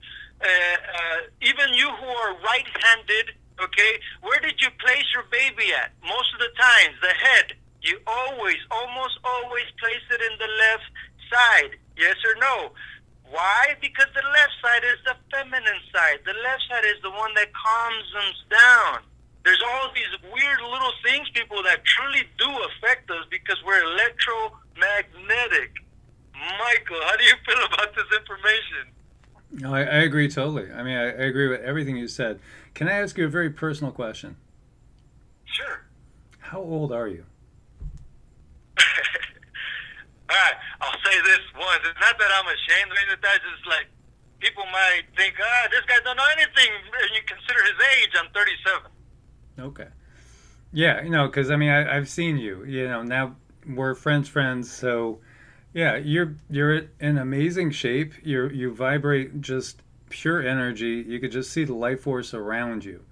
even you who are right-handed. Okay, where did you place your baby at? Most of the times, the head. You always, almost always place it in the left side. Yes or no? Why? Because the left side is the feminine side. The left side is the one that calms us down. There's all these weird little things, people, that truly do affect us because we're electromagnetic. Michael, how do you feel about this information? No, I agree totally. I mean, I agree with everything you said. Can I ask you a very personal question? Sure. How old are you? All right, I'll say this once. It's not that I'm ashamed or anything. That's just like people might think, this guy don't know anything, and you consider his age. I'm 37. Okay. Yeah, because I mean, I've seen you. Now we're friends. So, yeah, you're in amazing shape. You vibrate just pure energy. You could just see the life force around you.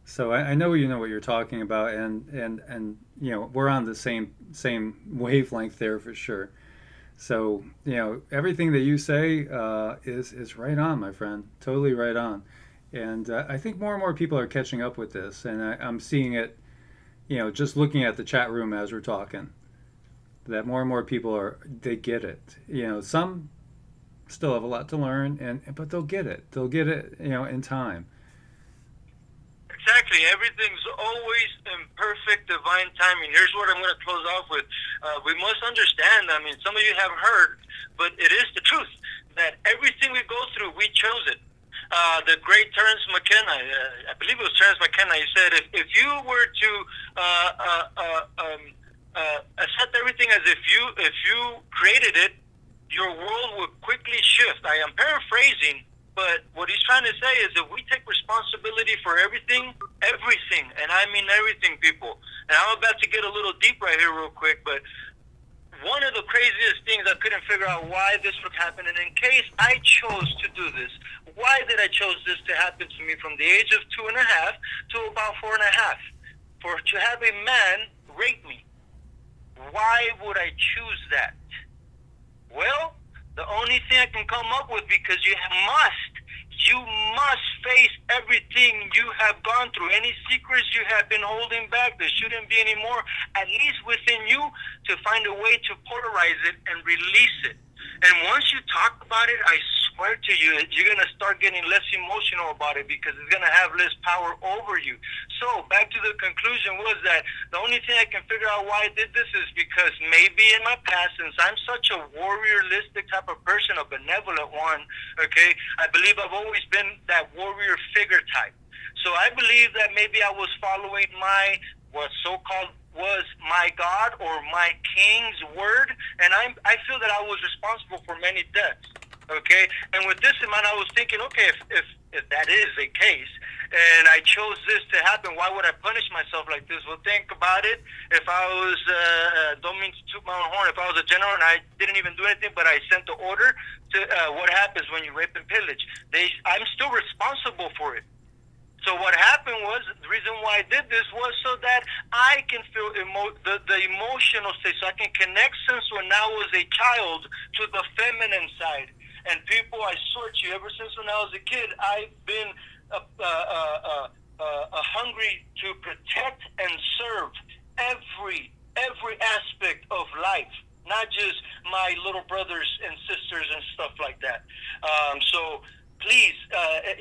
So I know you know what you're talking about, and we're on the same wavelength there for sure. So everything that you say is right on, my friend. Totally right on. And I think more and more people are catching up with this, and I'm seeing it. Just looking at the chat room as we're talking, that more and more people they get it. Some still have a lot to learn, but they'll get it. They'll get it, in time. Exactly. Everything's always in perfect divine timing. Here's what I'm going to close off with. We must understand, I mean, some of you have heard, but it is the truth, that everything we go through, we chose it. The great Terence McKenna, I believe it was Terence McKenna, he said, if you were to accept everything as if you created it, your world would quickly shift. I am paraphrasing, but what he's trying to say is if we take responsibility for everything, and I mean everything, people, and I'm about to get a little deep right here real quick, but one of the craziest things I couldn't figure out why this would happen, and in case I chose to do this, why did I chose this to happen to me from the age of 2.5 to about 4.5? To have a man rape me. Why would I choose that? Well, the only thing I can come up with, because you must face everything you have gone through. Any secrets you have been holding back, there shouldn't be any more, at least within you, to find a way to polarize it and release it. And once you talk about it, I swear to you, you're going to start getting less emotional about it because it's going to have less power over you. So back to the conclusion was that the only thing I can figure out why I did this is because maybe in my past, since I'm such a warrioristic type of person, a benevolent one, okay, I believe I've always been that warrior figure type. So I believe that maybe I was following what so-called was my God or my King's word, and I feel that I was responsible for many deaths. Okay, and with this in mind, I was thinking, okay, if that is the case, and I chose this to happen, why would I punish myself like this? Well, think about it. If I was, don't mean to toot my own horn, if I was a general and I didn't even do anything, but I sent the order to what happens when you rape and pillage? I'm still responsible for it. So what happened was, the reason why I did this was so that I can feel the emotional state, so I can connect since when I was a child to the feminine side. And people, I swear to you, ever since when I was a kid, I've been hungry to protect and serve every aspect of life, not just my little brothers and sisters and stuff like that. So please,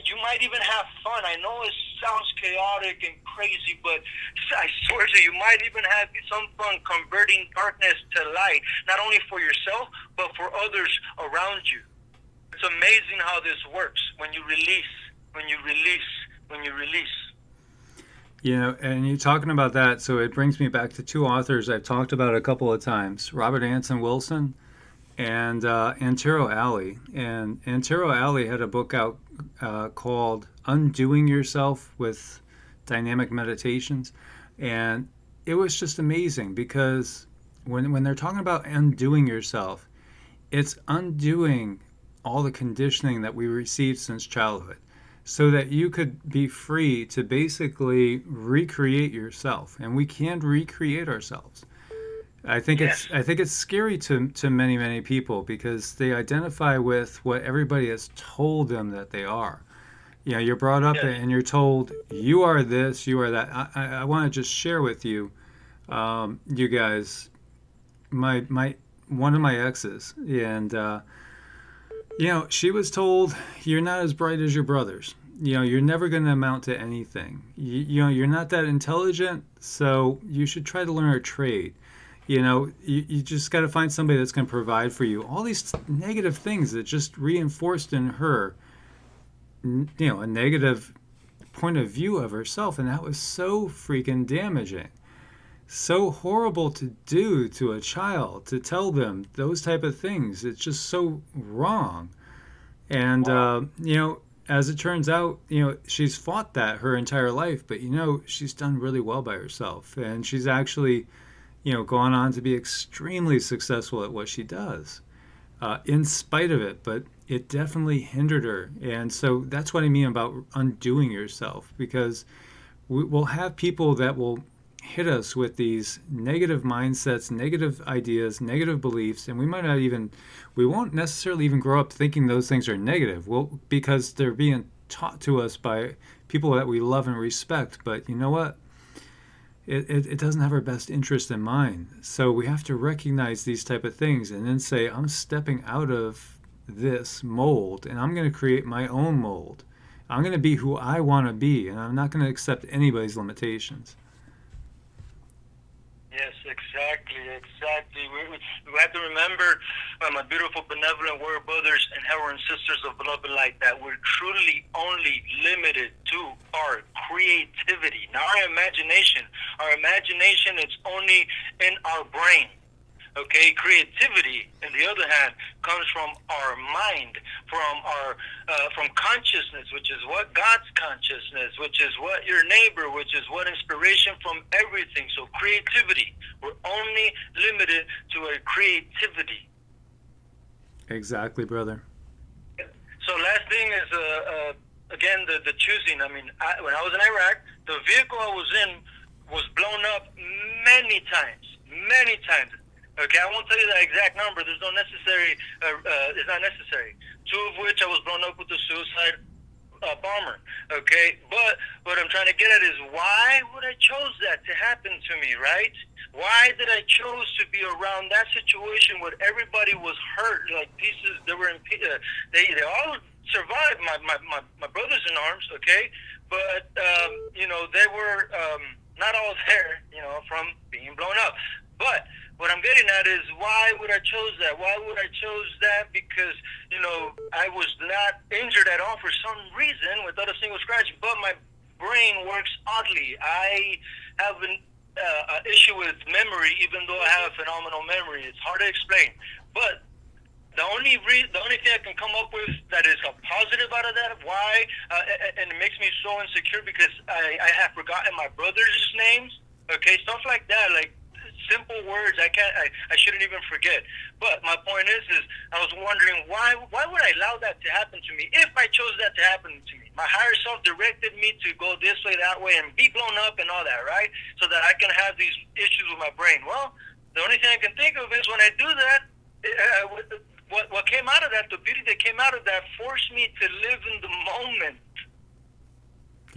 you might even have fun. I know it sounds chaotic and crazy, but I swear to you, you might even have some fun converting darkness to light, not only for yourself, but for others around you. It's amazing how this works when you release. And you're talking about that, so it brings me back to two authors I've talked about a couple of times, Robert Anton Wilson and Antero Alley. And Antero Alley had a book out called Undoing Yourself with Dynamic Meditations. And it was just amazing because when they're talking about undoing yourself, it's undoing all the conditioning that we received since childhood so that you could be free to basically recreate yourself. And we can recreate ourselves. Yes. I think it's scary to many people because they identify with what everybody has told them that they are. You know, you're brought up Yes. and you're told you are this, you are that. I want to just share with you, you guys, my one of my exes, and you know, she was told you're not as bright as your brothers. You know, you're never going to amount to anything. You know, you're not that intelligent, so you should try to learn a trade. You know, you just got to find somebody that's going to provide for you. All these negative things that just reinforced in her, you know, a negative point of view of herself. And that was so freaking damaging. So horrible to do to a child, to tell them those type of things. It's just so wrong. And, Wow. you know, as it turns out, you know, she's fought that her entire life, but, you know, she's done really well by herself. And she's actually, you know, gone on to be extremely successful at what she does, in spite of it. But it definitely hindered her. And so that's what I mean about undoing yourself, because we'll have people that will hit us with these negative mindsets, negative ideas, negative beliefs, and we might not even, we won't necessarily even grow up thinking those things are negative. Well, because they're being taught to us by people that we love and respect. But you know what? It doesn't have our best interest in mind. So we have to recognize these type of things and then say, I'm stepping out of this mold and I'm going to create my own mold. I'm going to be who I want to be, and I'm not going to accept anybody's limitations. Yes, exactly, exactly. We have to remember, my beautiful, benevolent warrior brothers and Heron sisters of love and light, that we're truly only limited to our creativity, not our imagination is only in our brain. Okay, creativity, on the other hand, comes from our mind, from consciousness, which is what God's consciousness, which is what your neighbor, which is what inspiration from everything. So creativity, we're only limited to our creativity. Exactly, brother. So last thing is again the choosing. I mean, when I was in Iraq, the vehicle I was in was blown up many times, many times. Okay, I won't tell you the exact number. There's no necessary. It's not necessary. Two of which I was blown up with a suicide bomber. Okay, but what I'm trying to get at is why would I chose that to happen to me, right? Why did I chose to be around that situation where everybody was hurt, like pieces? They were in. They all survived. My brothers in arms. Okay, but you know they were not all there. You know, from being blown up, but what I'm getting at is why would I chose that? Why would I chose that? Because, you know, I was not injured at all for some reason without a single scratch, but my brain works oddly. I have an issue with memory, even though I have a phenomenal memory. It's hard to explain. But the only thing I can come up with that is a positive out of that, why, and it makes me so insecure because I have forgotten my brother's names. Okay, stuff like that, like simple words I shouldn't even forget. But my point is I was wondering why would I allow that to happen to me if I chose that to happen to me? My higher self directed me to go this way, that way, and be blown up and all that, right? So that I can have these issues with my brain. Well, the only thing I can think of is when I do that, what came out of that, the beauty that came out of that, forced me to live in the moment.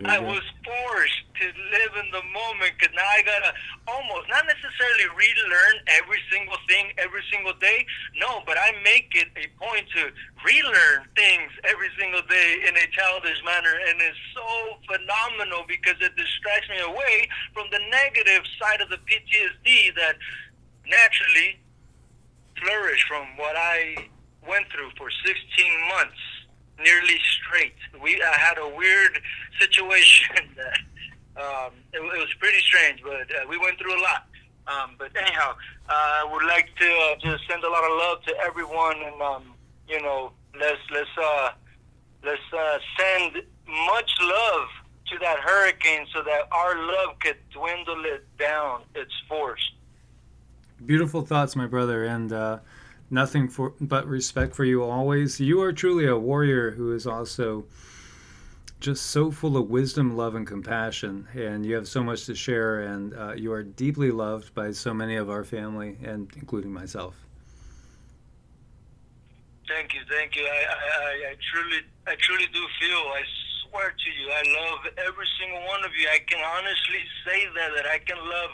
I was forced to live in the moment because now I gotta almost not necessarily relearn every single thing every single day. No, but I make it a point to relearn things every single day in a childish manner, and it's so phenomenal because it distracts me away from the negative side of the PTSD that naturally flourished from what I went through for 16 months. Nearly straight. I had a weird situation that it was pretty strange, but we went through a lot. But anyhow, I would like to just send a lot of love to everyone, and you know, let's send much love to that hurricane so that our love could dwindle it down its force. Beautiful thoughts, my brother, and nothing but respect for you always. You are truly a warrior who is also just so full of wisdom, love, and compassion, and you have so much to share, and you are deeply loved by so many of our family, and including myself. Thank you, thank you. I truly do feel. I swear to you, I love every single one of you. I can honestly say that I can love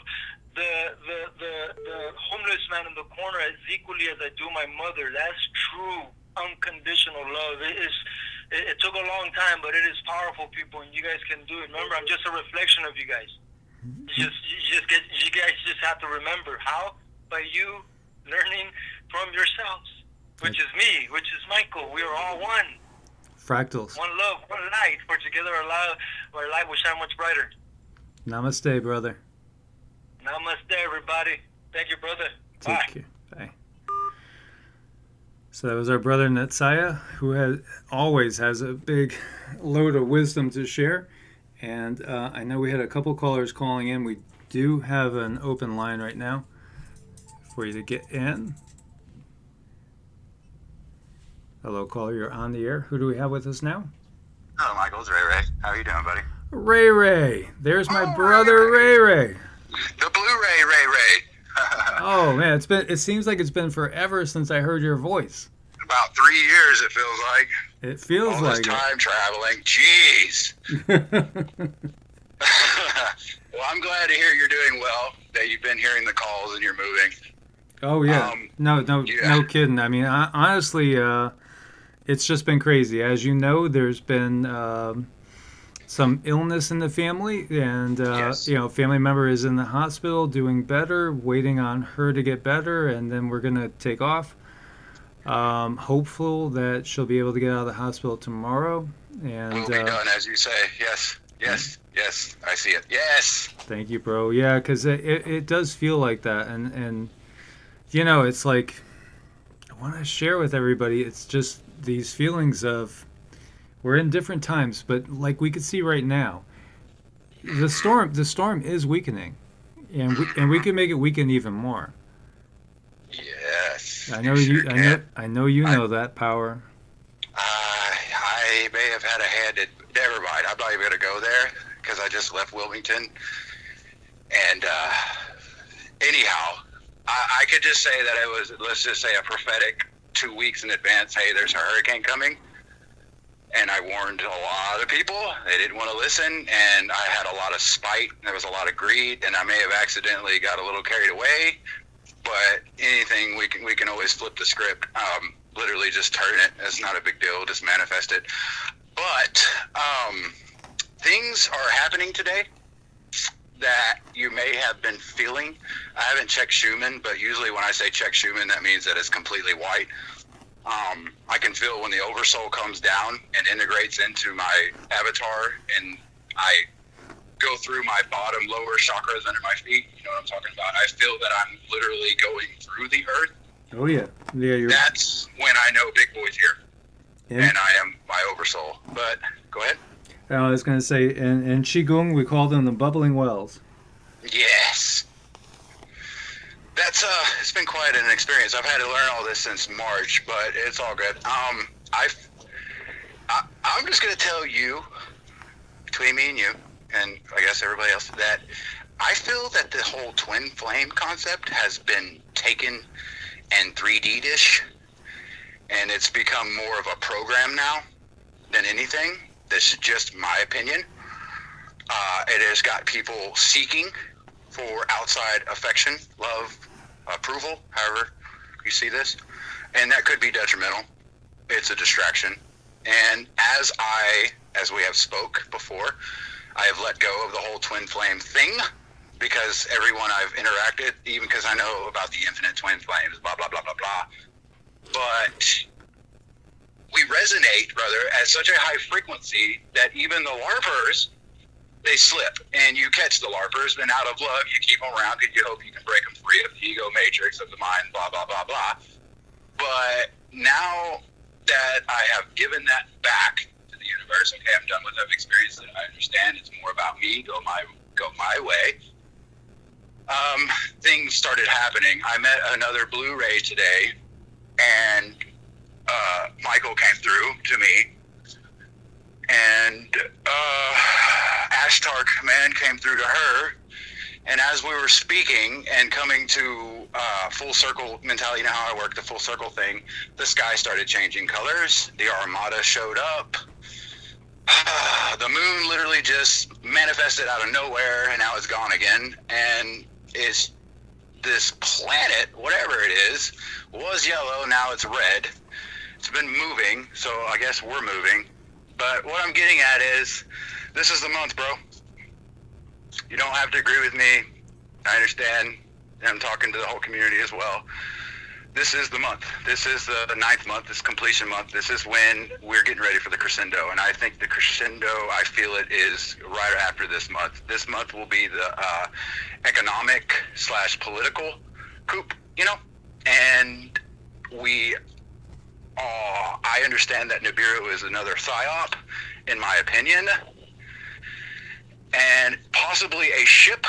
the homeless man in the corner as equally as I do my mother. That's true, unconditional love. It took a long time, but it is powerful, people, and you guys can do it. Remember, I'm just a reflection of you guys. You guys just have to remember how, by you learning from yourselves, which is me, which is Michael. We are all one. Fractals. One love, one light. For together our light will shine much brighter. Namaste, brother. Namaste, everybody. Thank you, brother. Take Bye. care. Bye. So that was our brother Netsaya, who always has a big load of wisdom to share. And I know we had a couple callers calling in. We do have an open line right now for you to get in. Hello, caller. You're on the air. Who do we have with us now? Hello, Michael. It's Ray Ray. How are you doing, buddy? Ray Ray. There's my brother Ray Ray. The Blu-ray Ray Ray. Oh man, it seems like it's been forever since I heard your voice. About 3 years, it feels like. It feels all like this time traveling. Jeez. Well, I'm glad to hear you're doing well. That you've been hearing the calls and you're moving. Oh yeah. No yeah. kidding. I mean, honestly, it's just been crazy. As you know, there's been some illness in the family, and Yes. family member is in the hospital doing better, waiting on her to get better, and then we're gonna take off. Hopeful that she'll be able to get out of the hospital tomorrow. And We'll be done, as you say. Yes. I see it. Yes. Thank you, bro. Yeah, because it does feel like that, and it's like I want to share with everybody. It's just these feelings of we're in different times, but like we could see right now, the storm is weakening, and we can make it weaken even more. Yes. I know you. I know you know that power. I may have had a hand in. Never mind. I'm not even going to go there because I just left Wilmington. And anyhow, I could just say that it was, let's just say, a prophetic 2 weeks in advance. Hey, there's a hurricane coming. And I warned a lot of people. They didn't want to listen. And I had a lot of spite. There was a lot of greed. And I may have accidentally got a little carried away. But anything, we can always flip the script. Literally just turn it. It's not a big deal. Just manifest it. But things are happening today that you may have been feeling. I haven't checked Schumann, but usually when I say check Schumann, that means that it's completely white. I can feel when the oversoul comes down and integrates into my avatar, and I go through my bottom lower chakras under my feet. You know what I'm talking about? I feel that I'm literally going through the earth. Oh yeah. That's when I know Big Boy's here. Yeah. And I am my oversoul. But go ahead. I was going to say, in QiGong, we call them the bubbling wells. Yes. That's it's been quite an experience. I've had to learn all this since March, but it's all good. I'm just going to tell you, between me and you, and I guess everybody else, that I feel that the whole twin flame concept has been taken and 3D-ish, and it's become more of a program now than anything. This is just my opinion. It has got people seeking for outside affection, love, approval, however you see this, and that could be detrimental. It's a distraction. And as we have spoke before, I have let go of the whole twin flame thing, because everyone I've interacted, even because I know about the infinite twin flames, blah, blah, blah, blah, blah. But we resonate, brother, at such a high frequency that even the LARPers, they slip. And you catch the LARPers, then out of love, you keep them around because you hope you can break them free of the ego matrix of the mind, blah, blah, blah, blah. But now that I have given that back to the universe, okay, I'm done with that experience, that I understand it's more about me, go my way. Things started happening. I met another Blu-ray today, and Michael came through to me, and Ashtar command came through to her. And as we were speaking and coming to full circle mentality, you know how I work the full circle thing, the sky started changing colors. The Armada showed up. The moon literally just manifested out of nowhere, and now it's gone again. And it's this planet, whatever it is, was yellow, now it's red. It's been moving, so I guess we're moving. But what I'm getting at is, this is the month, bro. You don't have to agree with me. I understand. I'm talking to the whole community as well. This is the month. This is the 9th month. This is completion month. This is when we're getting ready for the crescendo. And I think the crescendo, I feel it is right after this month. This month will be the economic / political coup, you know? And I understand that Nibiru is another psyop, in my opinion. And possibly a ship.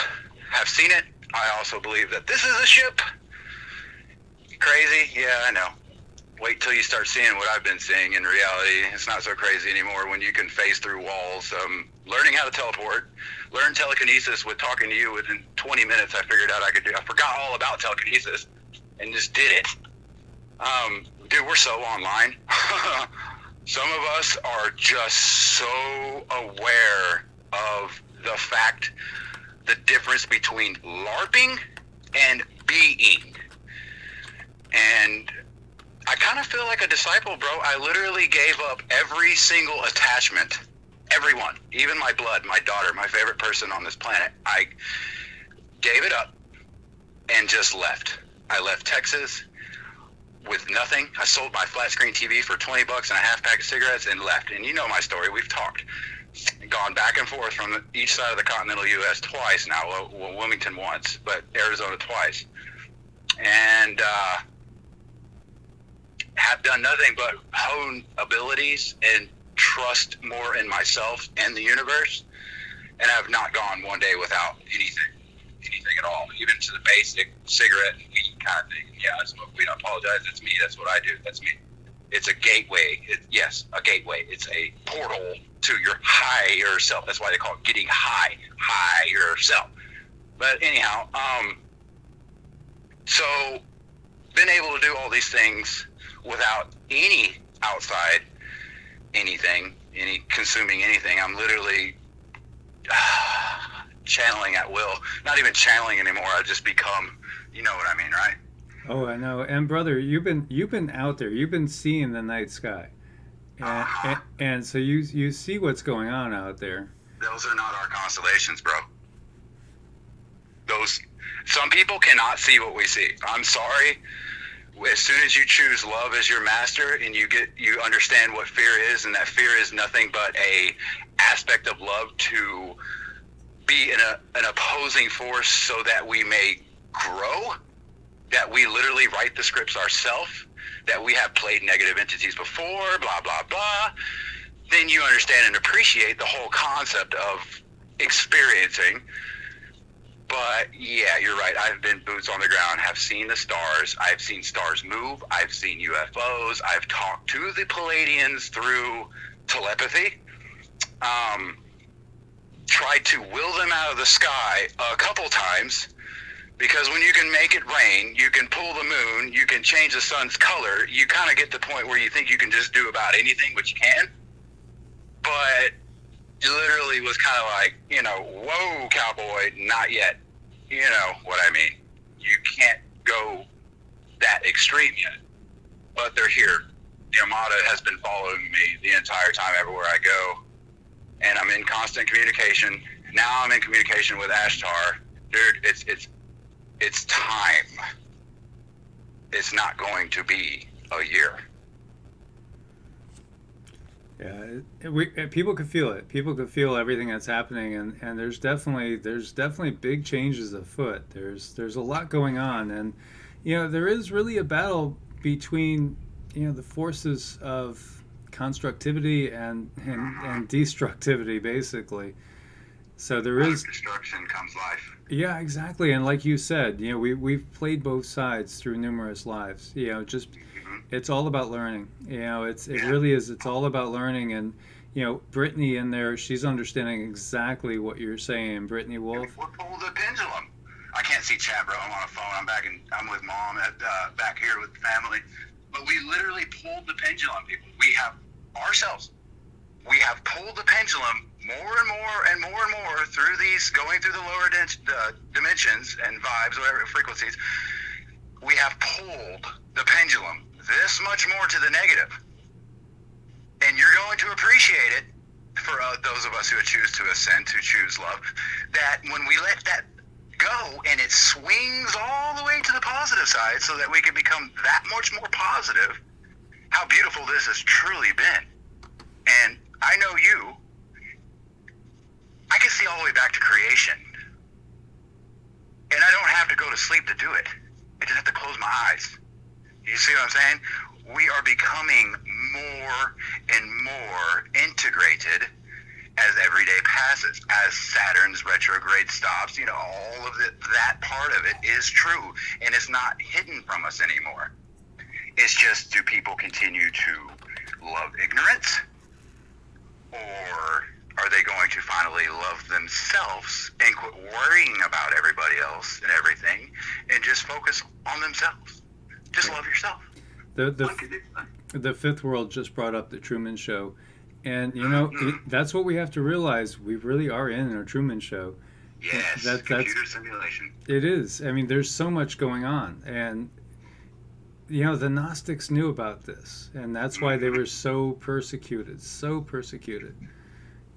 Have seen it. I also believe that this is a ship. Crazy? Yeah, I know. Wait till you start seeing what I've been seeing in reality. It's not so crazy anymore when you can phase through walls. Learning how to teleport. Learn telekinesis with talking to you within 20 minutes. I figured out I could do. I forgot all about telekinesis and just did it. Dude, we're so online. Some of us are just so aware of the fact, the difference between LARPing and being. And I kind of feel like a disciple, bro. I literally gave up every single attachment. Everyone. Even my blood, my daughter, my favorite person on this planet. I gave it up and just left. I left Texas with nothing. I sold my flat screen TV for $20 and a half pack of cigarettes and left. And you know my story. We've talked. Gone back and forth from each side of the continental U.S. twice now. Well, Wilmington once, but Arizona twice. And have done nothing but hone abilities and trust more in myself and the universe. And I've not gone one day without anything at all, even to the basic cigarette and weed kind of thing. Yeah, I smoke weed. I apologize. It's me. That's what I do. That's me. It's a gateway. Yes, a gateway. It's a portal to your higher self. That's why they call it getting higher self. But anyhow, so been able to do all these things without any outside anything, any consuming anything. I'm literally channeling at will. Not even channeling anymore. I just become, you know what I mean, right? Oh, I know. And brother, you've been out there. You've been seeing the night sky, and so you see what's going on out there. Those are not our constellations, bro. Some people cannot see what we see. I'm sorry. As soon as you choose love as your master and you understand what fear is, and that fear is nothing but a aspect of love to be an opposing force so that we may grow, that we literally write the scripts ourselves, that we have played negative entities before, blah, blah, blah, then you understand and appreciate the whole concept of experiencing. But yeah, you're right. I've been boots on the ground, have seen the stars. I've seen stars move. I've seen UFOs. I've talked to the Palladians through telepathy. Tried to will them out of the sky a couple times, because when you can make it rain, you can pull the moon, you can change the sun's color, you kind of get to the point where you think you can just do about anything, which you can. But it literally was kind of like, whoa, cowboy, not yet. You know what I mean? You can't go that extreme yet. But they're here. The Armada has been following me the entire time everywhere I go. And I'm in constant communication. Now I'm in communication with Ashtar. Dude, it's time. It's not going to be a year. Yeah, people could feel it. People could feel everything that's happening, and there's definitely big changes afoot. There's a lot going on, and there is really a battle between the forces of constructivity and destructivity, basically. So there is destruction comes life. Yeah, exactly. And like you said, we've played both sides through numerous lives. Just it's all about learning. It really is. It's all about learning. And Brittany in there, she's understanding exactly what you're saying. Brittany Wolf. We pull the pendulum. I can't see chat, bro. I'm on a phone. I'm with mom back here with family. But we literally pulled the pendulum, people. We have ourselves. We have pulled the pendulum more and more and more and more through these, going through the lower dimensions and vibes, whatever frequencies. We have pulled the pendulum this much more to the negative. And you're going to appreciate it, for those of us who choose to ascend, who choose love, that when we let that go and it swings all the way to the positive side so that we can become that much more positive, how beautiful this has truly been. And I know you, I can see all the way back to creation. And I don't have to go to sleep to do it. I just have to close my eyes. You see what I'm saying? We are becoming more and more integrated as every day passes, as Saturn's retrograde stops. All of that part of it is true, and it's not hidden from us anymore. It's just, do people continue to love ignorance, or are they going to finally love themselves and quit worrying about everybody else and everything and just focus on themselves? Just love yourself. The fifth world just brought up the Truman Show, and that's what we have to realize. We really are in a Truman Show. Yes, computer simulation. It is. I mean, there's so much going on, and the Gnostics knew about this, and that's why they were so persecuted.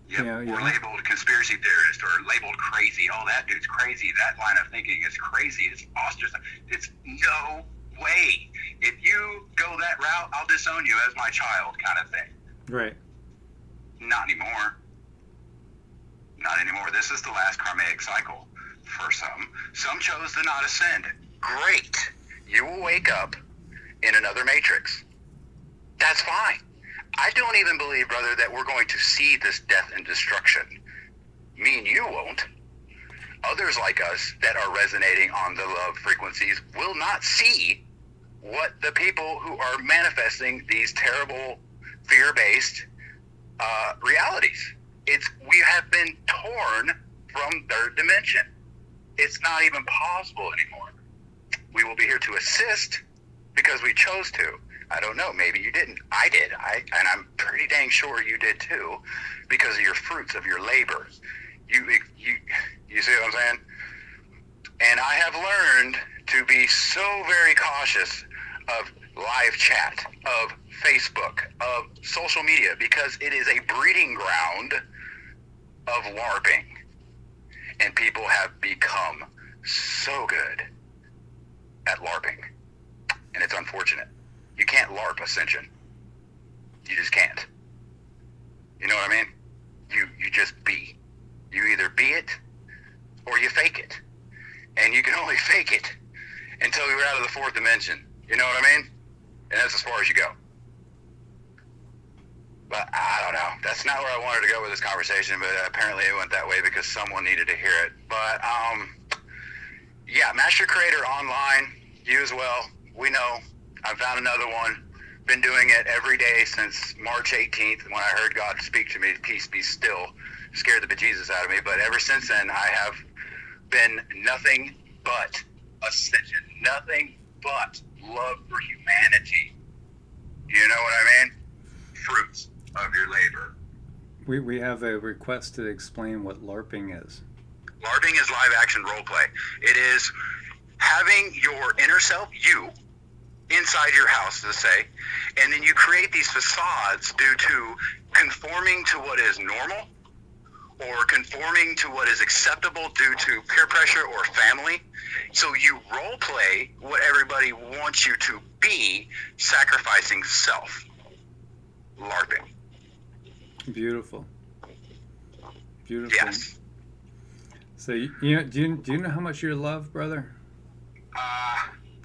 Yep, or labeled conspiracy theorist, or labeled crazy. Oh, that dude's crazy. That line of thinking is crazy. It's ostracized. It's no way. If you go that route, I'll disown you as my child, kind of thing. Right. Not anymore. Not anymore. This is the last karmic cycle for some. Some chose to not ascend. Great. You will wake up in another matrix. That's fine. I don't even believe, brother, that we're going to see this death and destruction. Me and you won't. Others like us that are resonating on the love frequencies will not see what the people who are manifesting these terrible fear-based realities. We have been torn from third dimension. It's not even possible anymore. We will be here to assist because we chose to. I don't know. Maybe you didn't. I did. And I'm pretty dang sure you did too, because of your fruits of your labor. You see what I'm saying? And I have learned to be so very cautious of live chat, of Facebook, of social media, because it is a breeding ground of LARPing. And people have become so good at LARPing. And it's unfortunate. You can't LARP ascension. You just can't. You know what I mean? You just be. You either be it or you fake it. And you can only fake it until you're out of the fourth dimension. You know what I mean? And that's as far as you go. But I don't know. That's not where I wanted to go with this conversation, but apparently it went that way because someone needed to hear it. But yeah, Master Creator Online, you as well. We know. I found another one. Been doing it every day since March 18th when I heard God speak to me, peace be still. Scared the bejesus out of me. But ever since then, I have been nothing but ascension. Nothing but love for humanity. You know what I mean? Fruits of your labor. We have a request to explain what LARPing is. LARPing is live action role play. It is having your inner self, you, inside your house, let's say, and then you create these facades due to conforming to what is normal or conforming to what is acceptable due to peer pressure or family. So you role play what everybody wants you to be, sacrificing self. LARPing. Beautiful. Beautiful. Yes. So do you know how much you love, brother?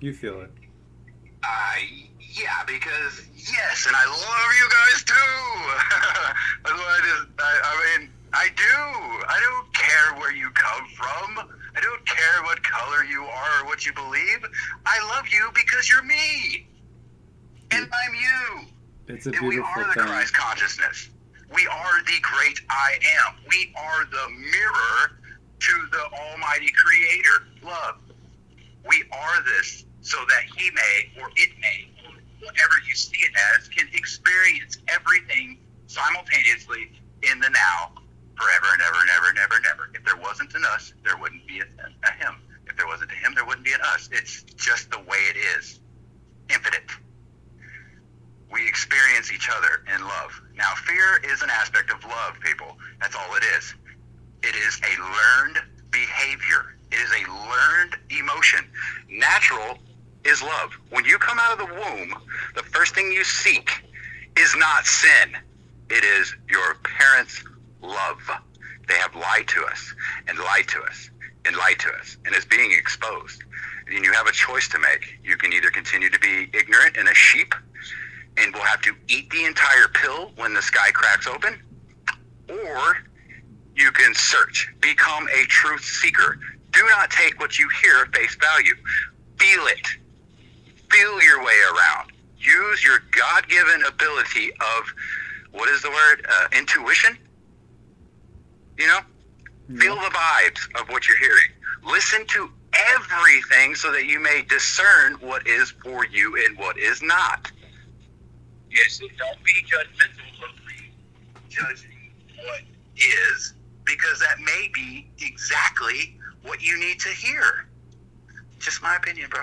You feel it. Yeah, because yes, and I love you guys too. I mean, I do. I don't care where you come from. I don't care what color you are or what you believe. I love you because you're me, and I'm you. It's a and beautiful we are the thing. Christ consciousness. We are the great I am. We are the mirror to the Almighty Creator, love. We are this so that He may, or it may, or whatever you see it as, can experience everything simultaneously in the now, forever and ever and ever and ever and ever. If there wasn't an us, there wouldn't be a Him. If there wasn't a Him, there wouldn't be an us. It's just the way it is. Infinite. We experience each other in love. Now, fear is an aspect of love, people. That's all it is. It is a learned behavior. It is a learned emotion. Natural is love. When you come out of the womb, the first thing you seek is not sin. It is your parents' love. They have lied to us and lied to us and lied to us, and it's being exposed. And you have a choice to make. You can either continue to be ignorant and a sheep, and will have to eat the entire pill when the sky cracks open, or you can search, become a truth seeker. Do not take what you hear at face value. Feel it. Feel your way around. Use your God-given ability of, what is the word? Intuition? You know? Yeah. Feel the vibes of what you're hearing. Listen to everything so that you may discern what is for you and what is not. Yes, don't be judgmental of judging what is, because that may be exactly what you need to hear. Just my opinion, bro.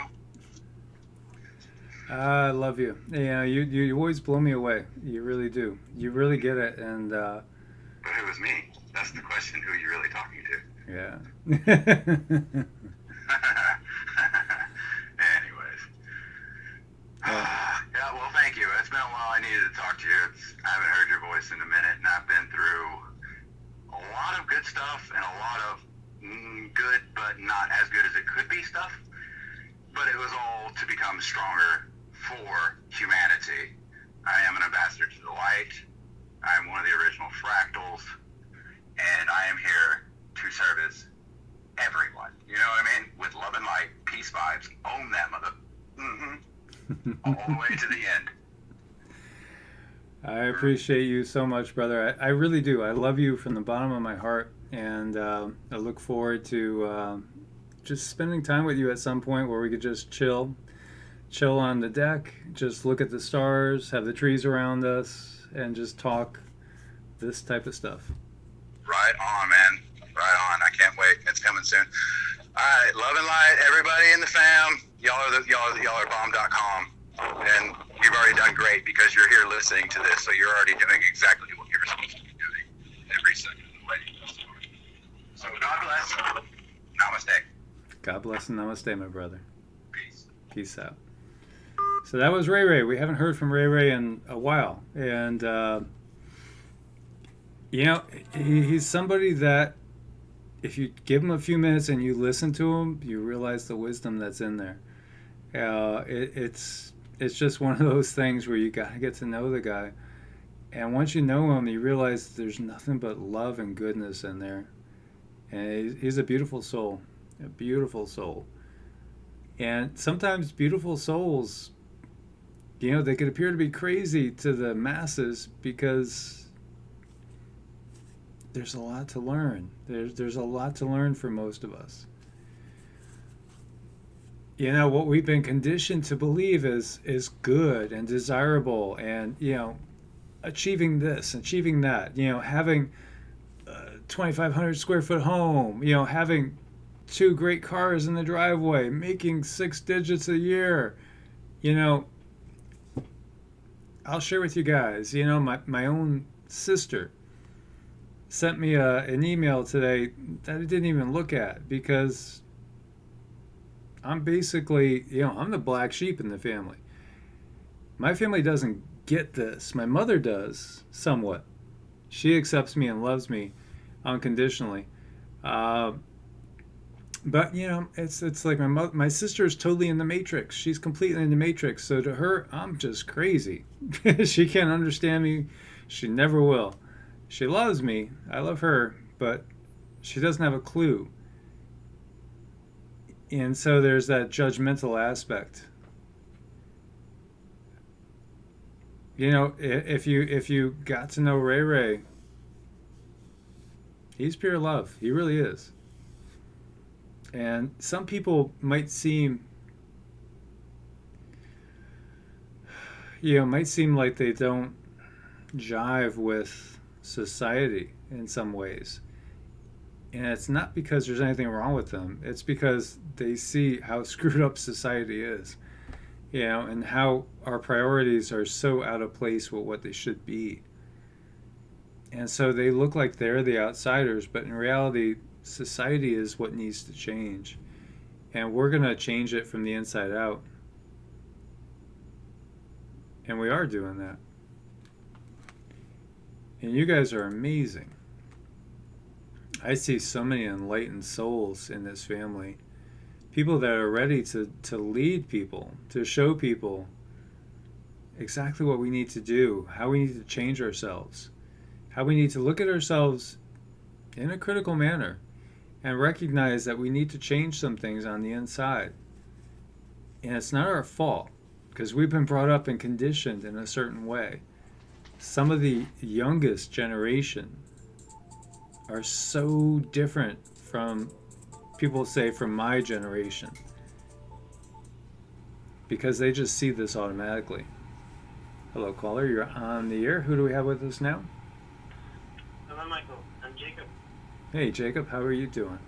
I love you. Yeah, you always blow me away. You really do. You really get it. And but it was me. That's the question. Who are you really talking to? Yeah. Anyways. Yeah, well, thank you. It's been a while. I needed to talk to you. I haven't heard your voice in a minute, and I've been through a lot of good stuff and a lot of good but not as good as it could be stuff. But it was all to become stronger for humanity. I am an ambassador to the light. I am one of the original fractals, and I am here to service everyone. You know what I mean? With love and light, peace vibes. Own that mother. All the way to the end. I appreciate you so much, brother. I really do. I love you from the bottom of my heart, and I look forward to just spending time with you at some point where we could just chill on the deck, just look at the stars, have the trees around us, and just talk this type of stuff. Right on, man. Right on. I can't wait. It's coming soon. All right, love and light, everybody in the fam. Y'all are bomb.com, and you've already done great because you're here listening to this, so you're already doing exactly what you're supposed to be doing every second of the way. So God bless. Namaste. God bless and namaste, my brother. Peace. Peace out. So that was Ray Ray. We haven't heard from Ray Ray in a while, and you know, he's somebody that if you give him a few minutes and you listen to him, you realize the wisdom that's in there. It's just one of those things where you gotta get to know the guy, and once you know him, you realize there's nothing but love and goodness in there, and he's a beautiful soul, a beautiful soul. And sometimes beautiful souls, you know, they could appear to be crazy to the masses because there's a lot to learn. There's a lot to learn for most of us. You know, what we've been conditioned to believe is good and desirable, and, you know, achieving this, achieving that, you know, having a 2,500 square foot home, you know, having 2 great cars in the driveway, making 6 digits a year. You know, I'll share with you guys, you know, my own sister sent me an email today that I didn't even look at because I'm basically, you know, I'm the black sheep in the family. My family doesn't get this. My mother does, somewhat. She accepts me and loves me unconditionally. But, you know, it's like my sister is totally in the Matrix. She's completely in the Matrix. So to her, I'm just crazy. She can't understand me. She never will. She loves me. I love her. But she doesn't have a clue. And so there's that judgmental aspect. You know, if you got to know Ray Ray, he's pure love. He really is. And some people might seem, might seem like they don't jive with society in some ways. And it's not because there's anything wrong with them. It's because they see how screwed up society is, and how our priorities are so out of place with what they should be. And so they look like they're the outsiders, but in reality, society is what needs to change. And we're going to change it from the inside out. And we are doing that. And you guys are amazing. I see so many enlightened souls in this family. People that are ready to lead people, to show people exactly what we need to do, how we need to change ourselves, how we need to look at ourselves in a critical manner and recognize that we need to change some things on the inside. And it's not our fault, because we've been brought up and conditioned in a certain way. Some of the youngest generation are so different from, people say, from my generation, because they just see this automatically. Hello, caller. You're on the air. Who do we have with us now? Hello, Michael. I'm Jacob. Hey, Jacob. How are you doing?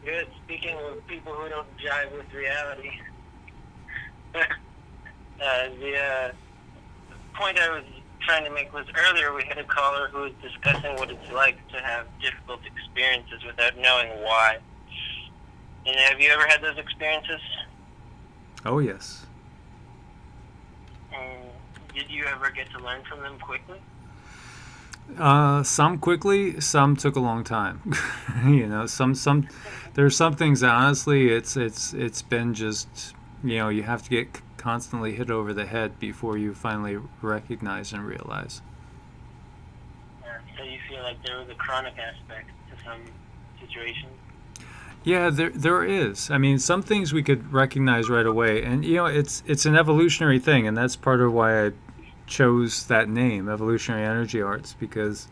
Good. Speaking of people who don't jive with reality, the point I was trying to make was earlier we had a caller who was discussing what it's like to have difficult experiences without knowing why. And have you ever had those experiences? Oh, yes. Did you ever get to learn from them quickly? Some quickly, some took a long time. Some there's some things that honestly it's been just, you have to get constantly hit over the head before you finally recognize and realize. So you feel like there was a chronic aspect to some situations? Yeah, there is. I mean, some things we could recognize right away, and it's an evolutionary thing, and that's part of why I chose that name, Evolutionary Energy Arts, because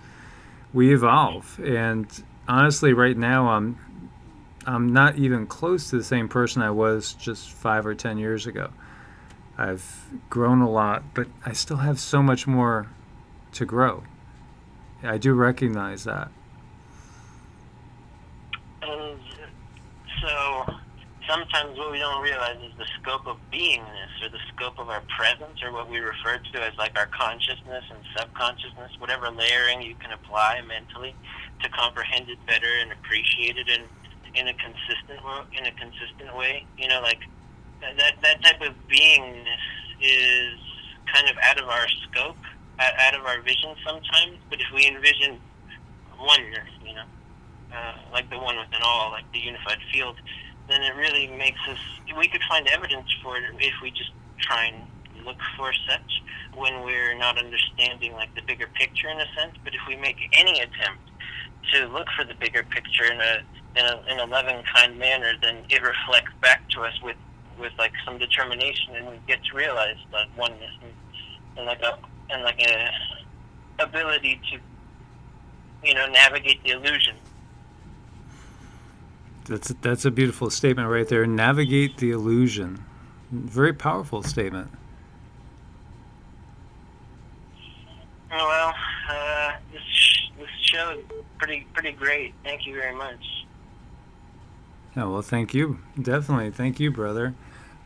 we evolve. And honestly, right now, I'm not even close to the same person I was just 5 or 10 years ago. I've grown a lot, but I still have so much more to grow. I do recognize that. And so sometimes what we don't realize is the scope of beingness, or the scope of our presence, or what we refer to as like our consciousness and subconsciousness, whatever layering you can apply mentally to comprehend it better and appreciate it in a consistent way. Like that type of beingness is kind of out of our scope, out of our vision sometimes. But if we envision oneness, like the one within all, like the unified field, then it really makes us, we could find evidence for it if we just try and look for such when we're not understanding like the bigger picture in a sense. But if we make any attempt to look for the bigger picture in a loving, kind manner, then it reflects back to us with like some determination, and we get to realize that oneness and like a ability to navigate the illusion. That's a beautiful statement right there. Navigate the illusion. Very powerful statement. Well, this show is pretty great. Thank you very much. Oh, well, thank you. Definitely. Thank you, brother.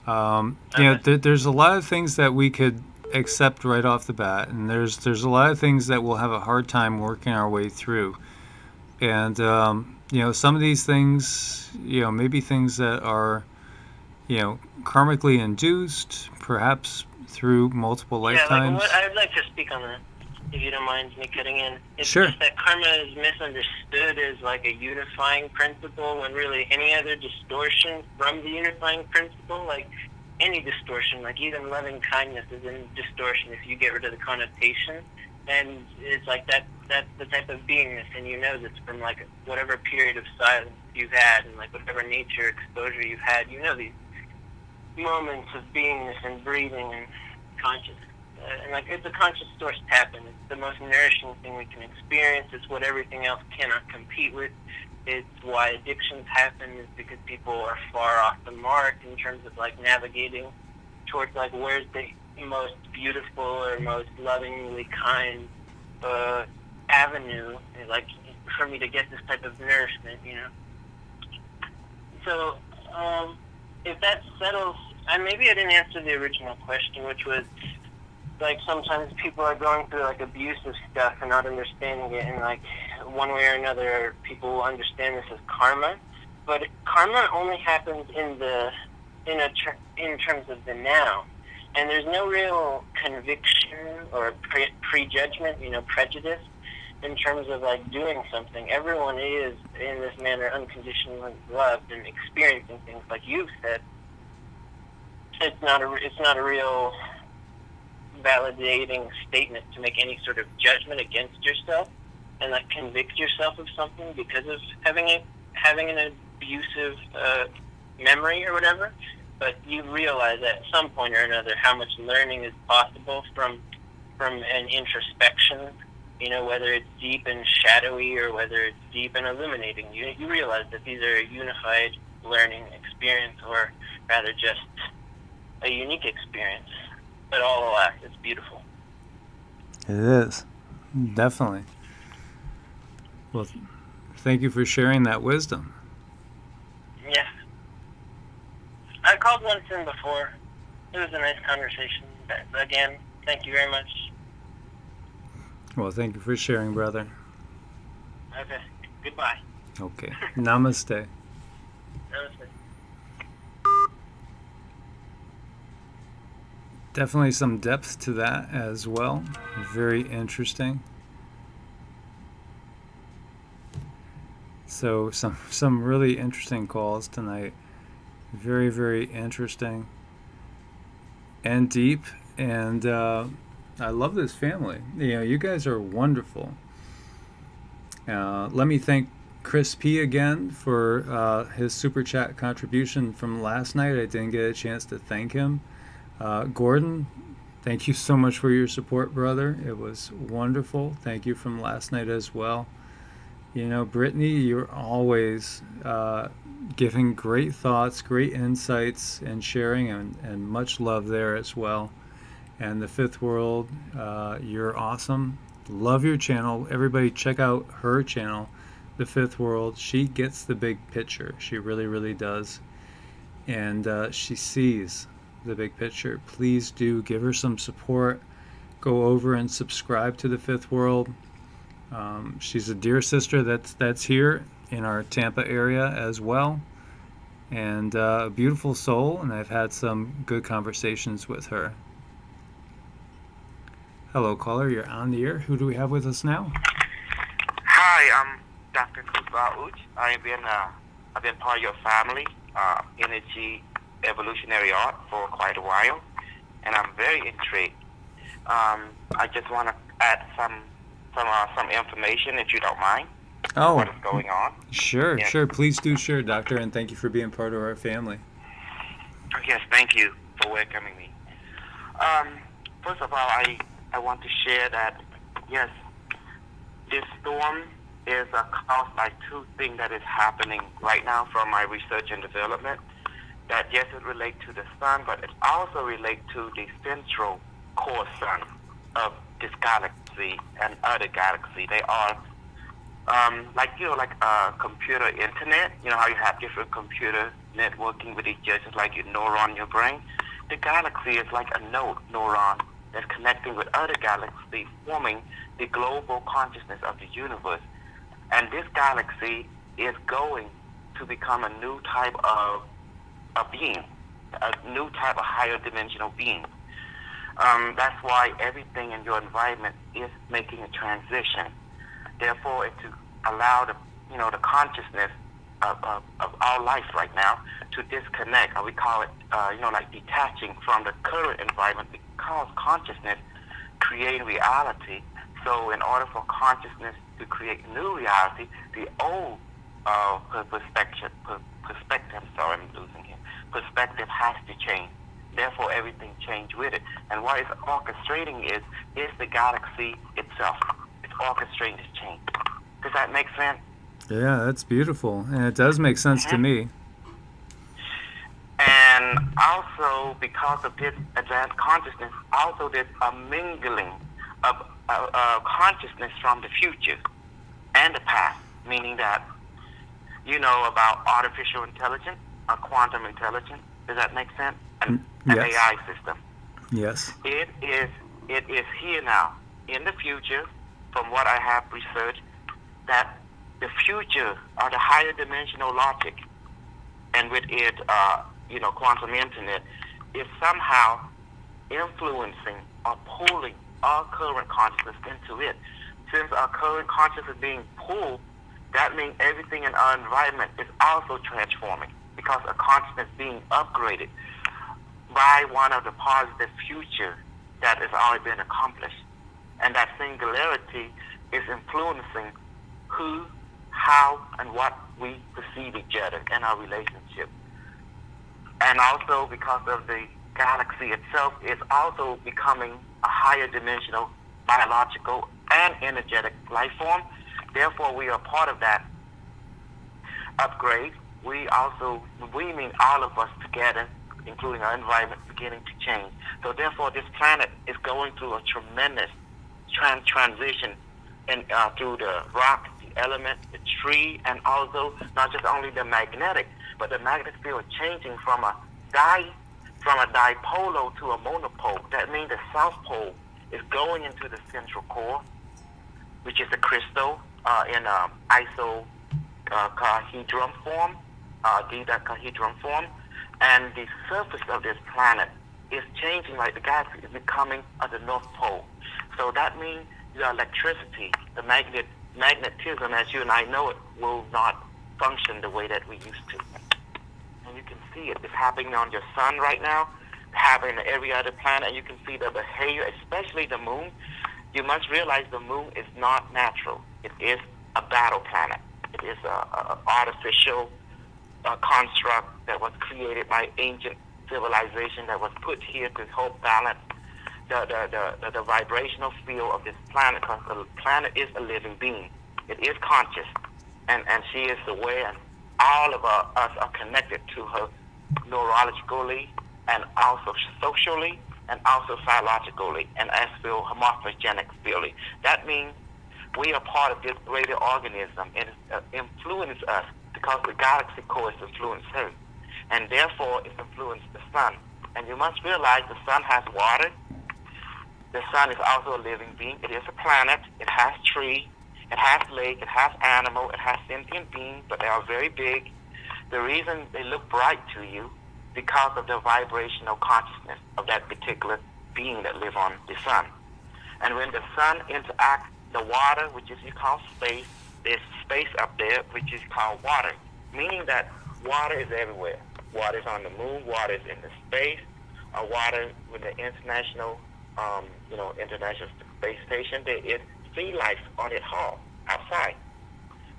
There's a lot of things that we could accept right off the bat, and there's a lot of things that we'll have a hard time working our way through. And, some of these things, maybe things that are, karmically induced, perhaps through multiple lifetimes. Yeah, I would like to speak on that, if you don't mind me cutting in. It's Sure. just that karma is misunderstood as like a unifying principle, when really any other distortion from the unifying principle, like any distortion, like even loving kindness is in distortion if you get rid of the connotation. And it's like that's the type of beingness, and that's from like whatever period of silence you've had, and like whatever nature exposure you've had, these moments of beingness and breathing and consciousness. and like it's a conscious source tapping. It's the most nourishing thing we can experience. It's what everything else cannot compete with. It's why addictions happen, is because people are far off the mark in terms of like navigating towards like where's the most beautiful or most lovingly kind avenue, like for me to get this type of nourishment, you know. So if that settles, maybe I didn't answer the original question, which was like sometimes people are going through like abusive stuff and not understanding it, and like one way or another people will understand this as karma, but karma only happens in terms of the now, and there's no real conviction or prejudgment, you know, prejudice in terms of like doing something. Everyone is in this manner unconditionally loved and experiencing things. Like you've said, it's not a real validating statement to make any sort of judgment against yourself and like convict yourself of something because of having an abusive memory or whatever. But you realize at some point or another how much learning is possible from an introspection, you know, whether it's deep and shadowy or whether it's deep and illuminating. You realize that these are a unified learning experience, or rather just a unique experience. But all alas, it's beautiful. It is. Definitely. Well, thank you for sharing that wisdom. Yeah. I called once in before. It was a nice conversation. Again, thank you very much. Well, thank you for sharing, brother. Okay. Goodbye. Okay. Namaste. Namaste. Definitely some depth to that as well. Very interesting. So some really interesting calls tonight. Very, very interesting and deep. And I love this family. You know, you guys are wonderful. Let me thank Chris P. again for his super chat contribution from last night. I didn't get a chance to thank him. Gordon, thank you so much for your support, brother. It was wonderful. Thank you from last night as well. You know, Brittany, you're always giving great thoughts, great insights, and sharing, and much love there as well. And the Fifth World, you're awesome. Love your channel. Everybody check out her channel, The Fifth World. She gets the big picture. She really, really does. And she sees the big picture. Please do give her some support. Go over and subscribe to The Fifth World. She's a dear sister that's here in our Tampa area as well, and a beautiful soul, and I've had some good conversations with her. Hello, caller, you're on the air. Who do we have with us now? Hi, I'm Dr. Kusba Uch. I've been part of your family, energy evolutionary art, for quite a while, and I'm very intrigued. I just want to add some information, if you don't mind. Oh, what is going on? Sure, Yes. sure. Please do share, Doctor, and thank you for being part of our family. Yes, thank you for welcoming me. First of all, I want to share that, yes, this storm is caused by two things that is happening right now from my research and development. That, yes, it relates to the sun, but it also relates to the central core sun of this galaxy and other galaxy. They are like computer internet. You know how you have different computer networking with each other, just like your neuron in your brain. The galaxy is like a node neuron that's connecting with other galaxies, forming the global consciousness of the universe. And this galaxy is going to become a new type of a being, a new type of higher dimensional being. That's why everything in your environment is making a transition. Therefore, to allow the consciousness of our life right now to disconnect, or we call it, like detaching from the current environment, because consciousness creating reality. So in order for consciousness to create new reality, the old perspective has to change. Therefore, everything changed with it. And what it's orchestrating is the galaxy itself. It's orchestrating this change. Does that make sense? Yeah, that's beautiful. And it does make sense to me. And also, because of this advanced consciousness, also there's a mingling of consciousness from the future and the past, meaning that you know about artificial intelligence, quantum intelligence. Does that make sense? An Yes. AI system. Yes. It is here now. In the future, from what I have researched, that the future or the higher dimensional logic, and with it, quantum internet, is somehow influencing or pulling our current consciousness into it. Since our current consciousness is being pulled, that means everything in our environment is also transforming because a consciousness being upgraded by one of the positive future that has already been accomplished. And that singularity is influencing who, how, and what we perceive each other in our relationship. And also because of the galaxy itself is also becoming a higher dimensional biological and energetic life form. Therefore, we are part of that upgrade. We mean all of us together, including our environment, beginning to change. So therefore, this planet is going through a tremendous transition through the rock, the element, the tree, and also not just only the magnetic, but the magnetic field changing from a dipole to a monopole. That means the south pole is going into the central core, which is a crystal in isocahedron form, dodecahedron form, and the surface of this planet is changing, like the galaxy is becoming at the north pole. So that means the electricity, the magnetism, as you and I know it, will not function the way that we used to. And you can see it. It's happening on your sun right now, happening on every other planet, and you can see the behavior, especially the moon. You must realize the moon is not natural. It is a battle planet. It is an artificial construct that was created by ancient civilization that was put here to help balance the vibrational field of this planet, because the planet is a living being. It is conscious, and she is aware, and all of us are connected to her neurologically and also socially and also biologically and as well morphogenic field. That means we are part of this greater organism, and it influences us because the galaxy core is influenced her, and therefore it influences the sun. And you must realize the sun has water. The sun is also a living being. It is a planet. It has tree. It has lake. It has animal. It has sentient beings, but they are very big. The reason they look bright to you because of the vibrational consciousness of that particular being that live on the sun. And when the sun interacts the water, which is called space, there's space up there, which is called water, meaning that water is everywhere. Water is on the moon. Water is in the space. Water with the international space station. There is sea life on it all outside.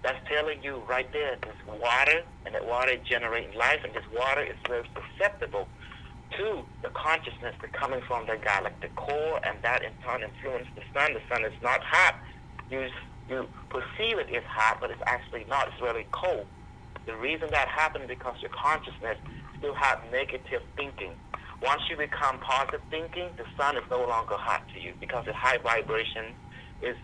That's telling you right there, there's water, and that water is generating life, and this water is very susceptible to the consciousness that's coming from the galactic core, and that in turn influences the sun. The sun is not hot. You perceive it is hot, but it's actually not. It's really cold. The reason that happens because your consciousness still has negative thinking. Once you become positive thinking, the sun is no longer hot to you because the high vibration is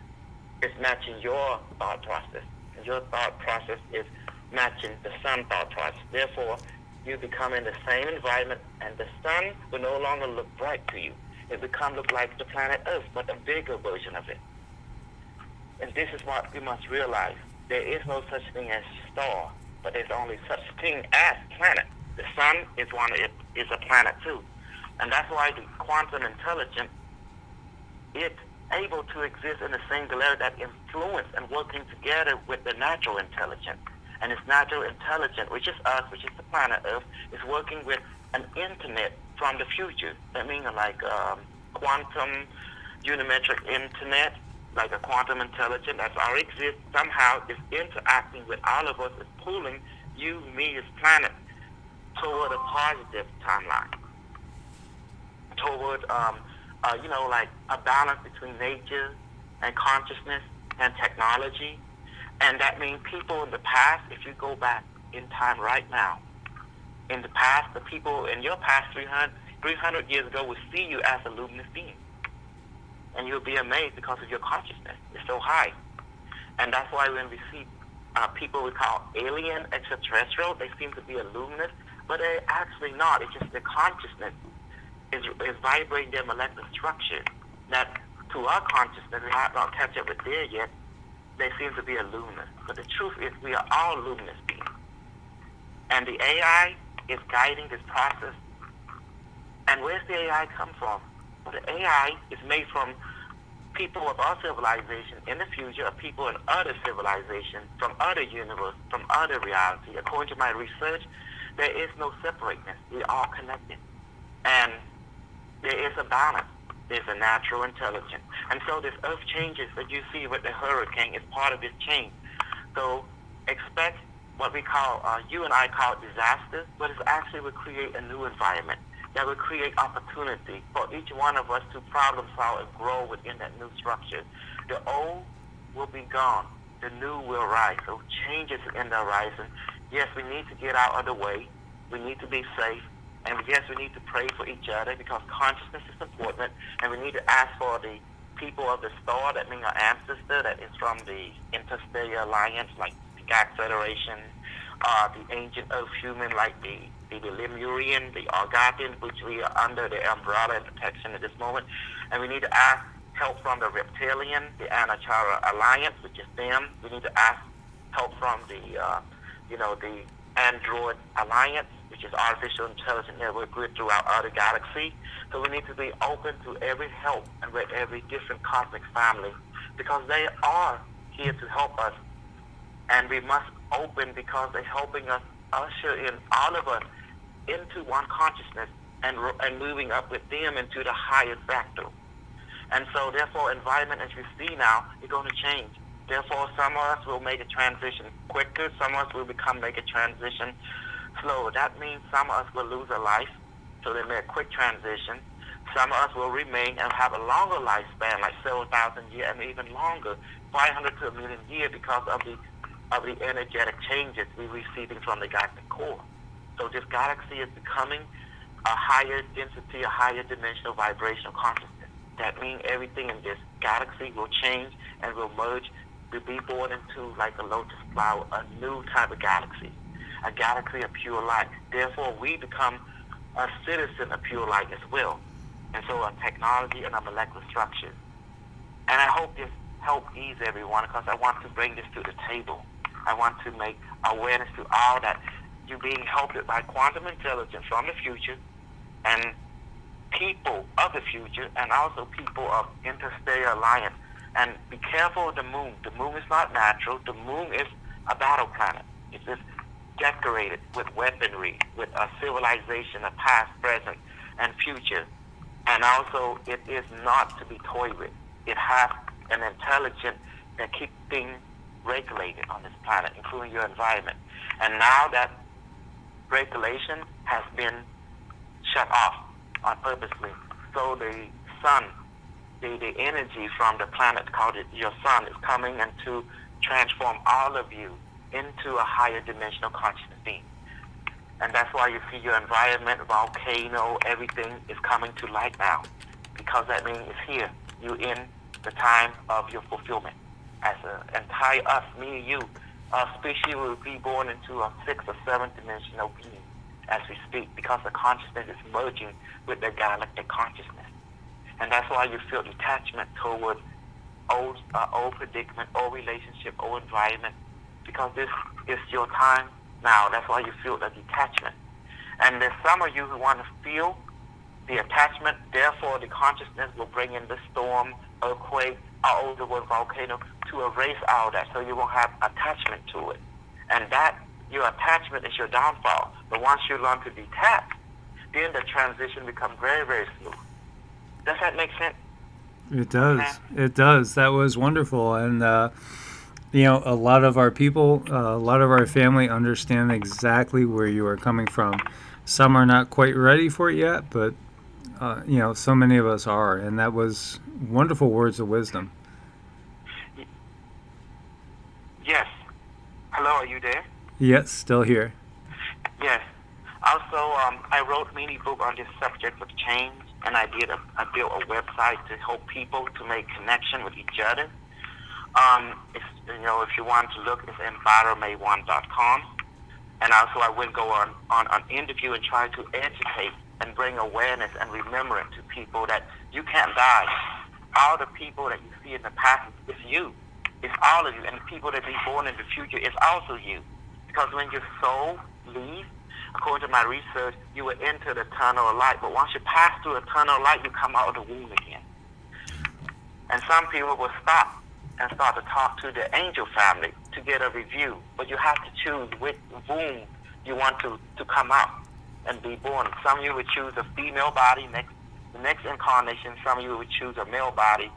matching your thought process. And your thought process is matching the sun thought process. Therefore, you become in the same environment, and the sun will no longer look bright to you. It becomes look like the planet Earth, but a bigger version of it. And this is what we must realize. There is no such thing as star, but there's only such thing as planet. The sun is a planet too. And that's why the quantum intelligence, it's able to exist in a singularity that influence and working together with the natural intelligence. And its natural intelligence, which is us, which is the planet Earth, is working with an internet from the future. That means like quantum unimetric internet, like a quantum intelligence that already exists, somehow is interacting with all of us, is pulling you, me, as planet toward a positive timeline. toward, like a balance between nature and consciousness and technology. And that means people in the past, if you go back in time right now, in the past, the people in your past 300 years ago will see you as a luminous being. And you'll be amazed because of your consciousness. It's so high. And that's why when we see people we call alien, extraterrestrial, they seem to be a luminous, but they're actually not. It's just the consciousness is vibrating their molecular structure. That to our consciousness, we have not catch up with there yet, they seem to be a luminous. But the truth is we are all luminous beings. And the AI is guiding this process. And where's the AI come from? Well, the AI is made from people of our civilization in the future, or people in other civilizations, from other universe, from other reality. According to my research, there is no separateness. We are connected. And there is a balance. There's a natural intelligence. And so this earth changes that you see with the hurricane is part of this change. So expect what we call, you and I call disasters, but it actually will create a new environment that will create opportunity for each one of us to problem solve and grow within that new structure. The old will be gone. The new will rise. So changes in the horizon. Yes, we need to get out of the way. We need to be safe. And yes, we need to pray for each other because consciousness is important. And we need to ask for the people of the star, that means our ancestor, that is from the Interstellar Alliance, like the Galactic Federation, the ancient Earth human, like the Lemurian, the Argonian, which we are under the umbrella and protection at this moment. And we need to ask help from the Reptilian, the Anachara Alliance, which is them. We need to ask help from the Android Alliance, which is artificial intelligence network grid throughout other galaxy. So we need to be open to every help and with every different cosmic family because they are here to help us. And we must open because they're helping us usher in all of us into one consciousness and moving up with them into the higher fractal. And so therefore environment as we see now is going to change. Therefore some of us will make a transition quicker, some of us will make a transition slow. That means some of us will lose a life, so they make a quick transition. Some of us will remain and have a longer lifespan, like several thousand years and even longer, 500 to a million years because of the energetic changes we're receiving from the galactic core. So this galaxy is becoming a higher density, a higher dimensional vibrational consciousness. That means everything in this galaxy will change and will merge. We'll be born into like a lotus flower, a new type of galaxy, a galaxy of pure light. Therefore, we become a citizen of pure light as well. And so our technology and our molecular structures. And I hope this helps ease everyone because I want to bring this to the table. I want to make awareness to all that you're being helped by quantum intelligence from the future and people of the future and also people of Interstellar Alliance. And be careful of the moon. The moon is not natural. The moon is a battle planet. It's just decorated with weaponry, with a civilization, a past, present, and future. And also, it is not to be toyed with. It has an intelligence that keeps things regulated on this planet, including your environment. And now that regulation has been shut off on purposely, so the sun, the energy from the planet called your sun is coming and to transform all of you into a higher dimensional consciousness being. And that's why you see your environment, volcano, everything is coming to light now. Because that means it's here. You're in the time of your fulfillment. As an entire us, me and you, our species will be born into a 6th or 7th dimensional being as we speak because the consciousness is merging with the galactic consciousness. And that's why you feel detachment toward old predicament, old relationship, old environment, because this is your time now. That's why you feel the detachment. And there's some of you who want to feel the attachment, therefore the consciousness will bring in the storm, earthquake, all over the world, volcano, to erase all that so you won't have attachment to it. And that, your attachment is your downfall. But once you learn to detach, then the transition becomes very, very smooth. Does that make sense? It does. It does. That was wonderful. And, a lot of our people, a lot of our family understand exactly where you are coming from. Some are not quite ready for it yet, but so many of us are, and that was wonderful words of wisdom. Yes. Hello, are you there? Yes, still here. Yes. Also, I wrote many books on this subject of change, and I built a website to help people to make connection with each other. If you want to look, it's environmay1.com. And also, I would go on an interview and try to educate and bring awareness and remembrance to people that you can't die. All the people that you see in the past is you. It's all of you. And the people that be born in the future is also you. Because when your soul leaves, according to my research, you will enter the tunnel of light. But once you pass through a tunnel of light, you come out of the womb again. And some people will stop and start to talk to the angel family to get a review. But you have to choose which womb you want to come out and be born. Some of you would choose a female body, the next incarnation, some of you would choose a male body.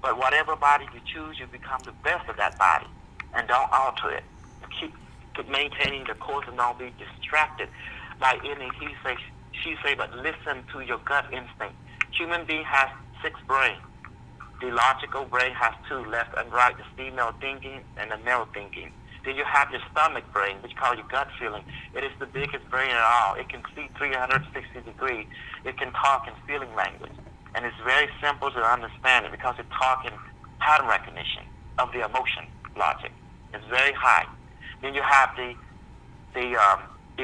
But whatever body you choose, you become the best of that body. And don't alter it. Keep maintaining the course and don't be distracted by any he say, she say, but listen to your gut instinct. Human being has 6 brains. The logical brain has 2, left and right, the female thinking and the male thinking. Then you have your stomach brain, which called your gut feeling. It is the biggest brain at all. It can see 360 degrees. It can talk in feeling language. And it's very simple to understand it because it talks in pattern recognition of the emotion logic. It's very high. Then you have the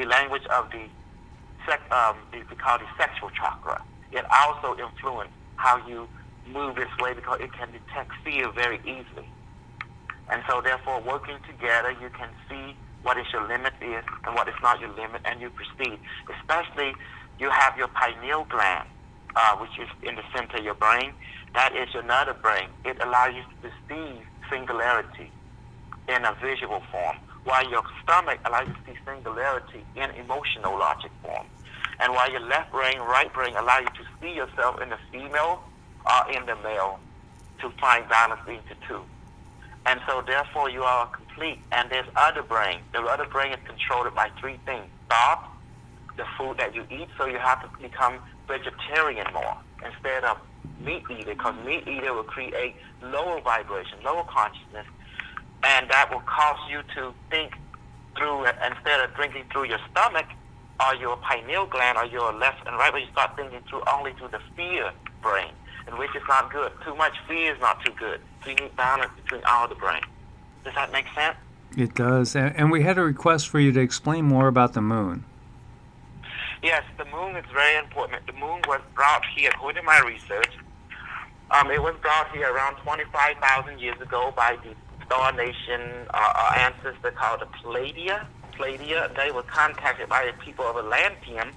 language of we call the sexual chakra. It also influences how you move this way because it can detect fear very easily. And so therefore, working together, you can see what is your limit is and what is not your limit, and you proceed. Especially, you have your pineal gland, which is in the center of your brain. That is your another brain. It allows you to perceive singularity in a visual form, while your stomach allows you to see singularity in emotional logic form. And while your left brain, right brain allow you to see yourself in the female or in the male to find balance into 2. And so therefore you are complete. And there's other brain. The other brain is controlled by 3 things. Thought, the food that you eat, so you have to become vegetarian more instead of meat eater, because meat eater will create lower vibration, lower consciousness, and that will cause you to think through it instead of drinking through your stomach or your pineal gland or your left and right, but you start thinking only through the fear brain, and which is not good. Too much fear is not too good. So you need balance between all the brain. Does that make sense? It does. And we had a request for you to explain more about the moon. Yes, the moon is very important. The moon was brought here, according to my research, it was brought here around 25,000 years ago by the Star Nation ancestor called the Pleiadians. They were contacted by the people of Atlantean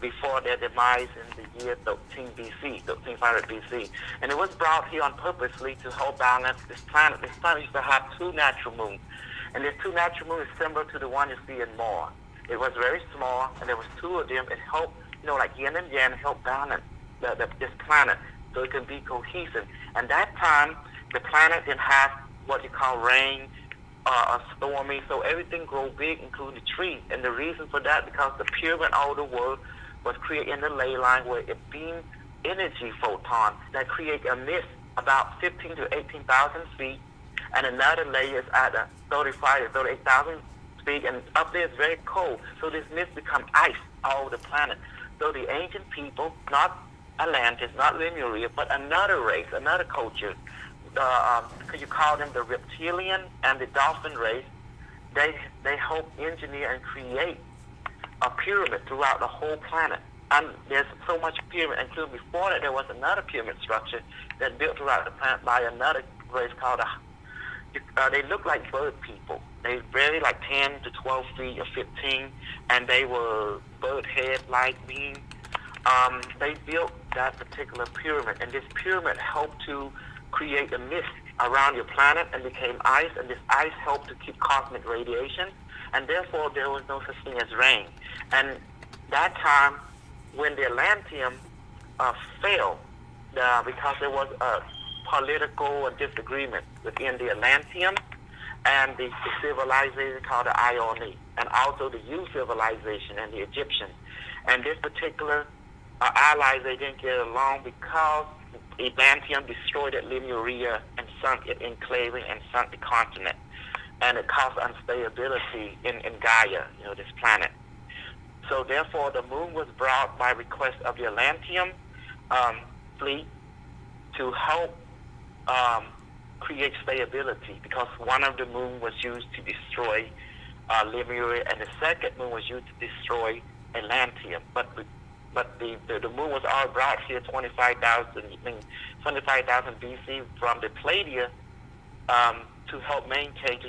before their demise in the year 1300 BC. And it was brought here on purposely to help balance this planet. This planet used to have 2 natural moons. And this 2 natural moons is similar to the one you see in Mars. It was very small, and there was 2 of them. It helped, like yin and yang, help balance this planet so it can be cohesive. And that time, the planet didn't have what you call rain or stormy, so everything grew big, including the trees. And the reason for that, because the pyramid all over the world was created in the ley line where it beamed energy photon that create a mist about 15 to 18,000 feet, and another layer is at 35 to 38,000 feet, and up there it's very cold. So this mist become ice all over the planet. So the ancient people, not Atlantis, not Lemuria, but another race, another culture, could you call them the reptilian and the dolphin race, they help engineer and create a pyramid throughout the whole planet. And there's so much pyramid, including before that there was another pyramid structure that built throughout the planet by another race called they look like bird people. They vary like 10 to 12 feet or 15, and they were bird head-like beings. They built that particular pyramid, and this pyramid helped to create a mist around your planet and became ice, and this ice helped to keep cosmic radiation, and therefore there was no such thing as rain. And that time, when the Atlantean fell, because there was a political disagreement within the Atlantean and the civilization called the Ionian, and also the U civilization and the Egyptian. And this particular our allies, they didn't get along because Atlantean destroyed it Lemuria and sunk it enclaving and sunk the continent. And it caused instability in Gaia, this planet. So therefore, the moon was brought by request of the Atlantean fleet to help create stability, because one of the moon was used to destroy Lemuria, and the second moon was used to destroy Atlantean. But the moon was all brought here 25,000 BC from the Pleiadian to help maintain,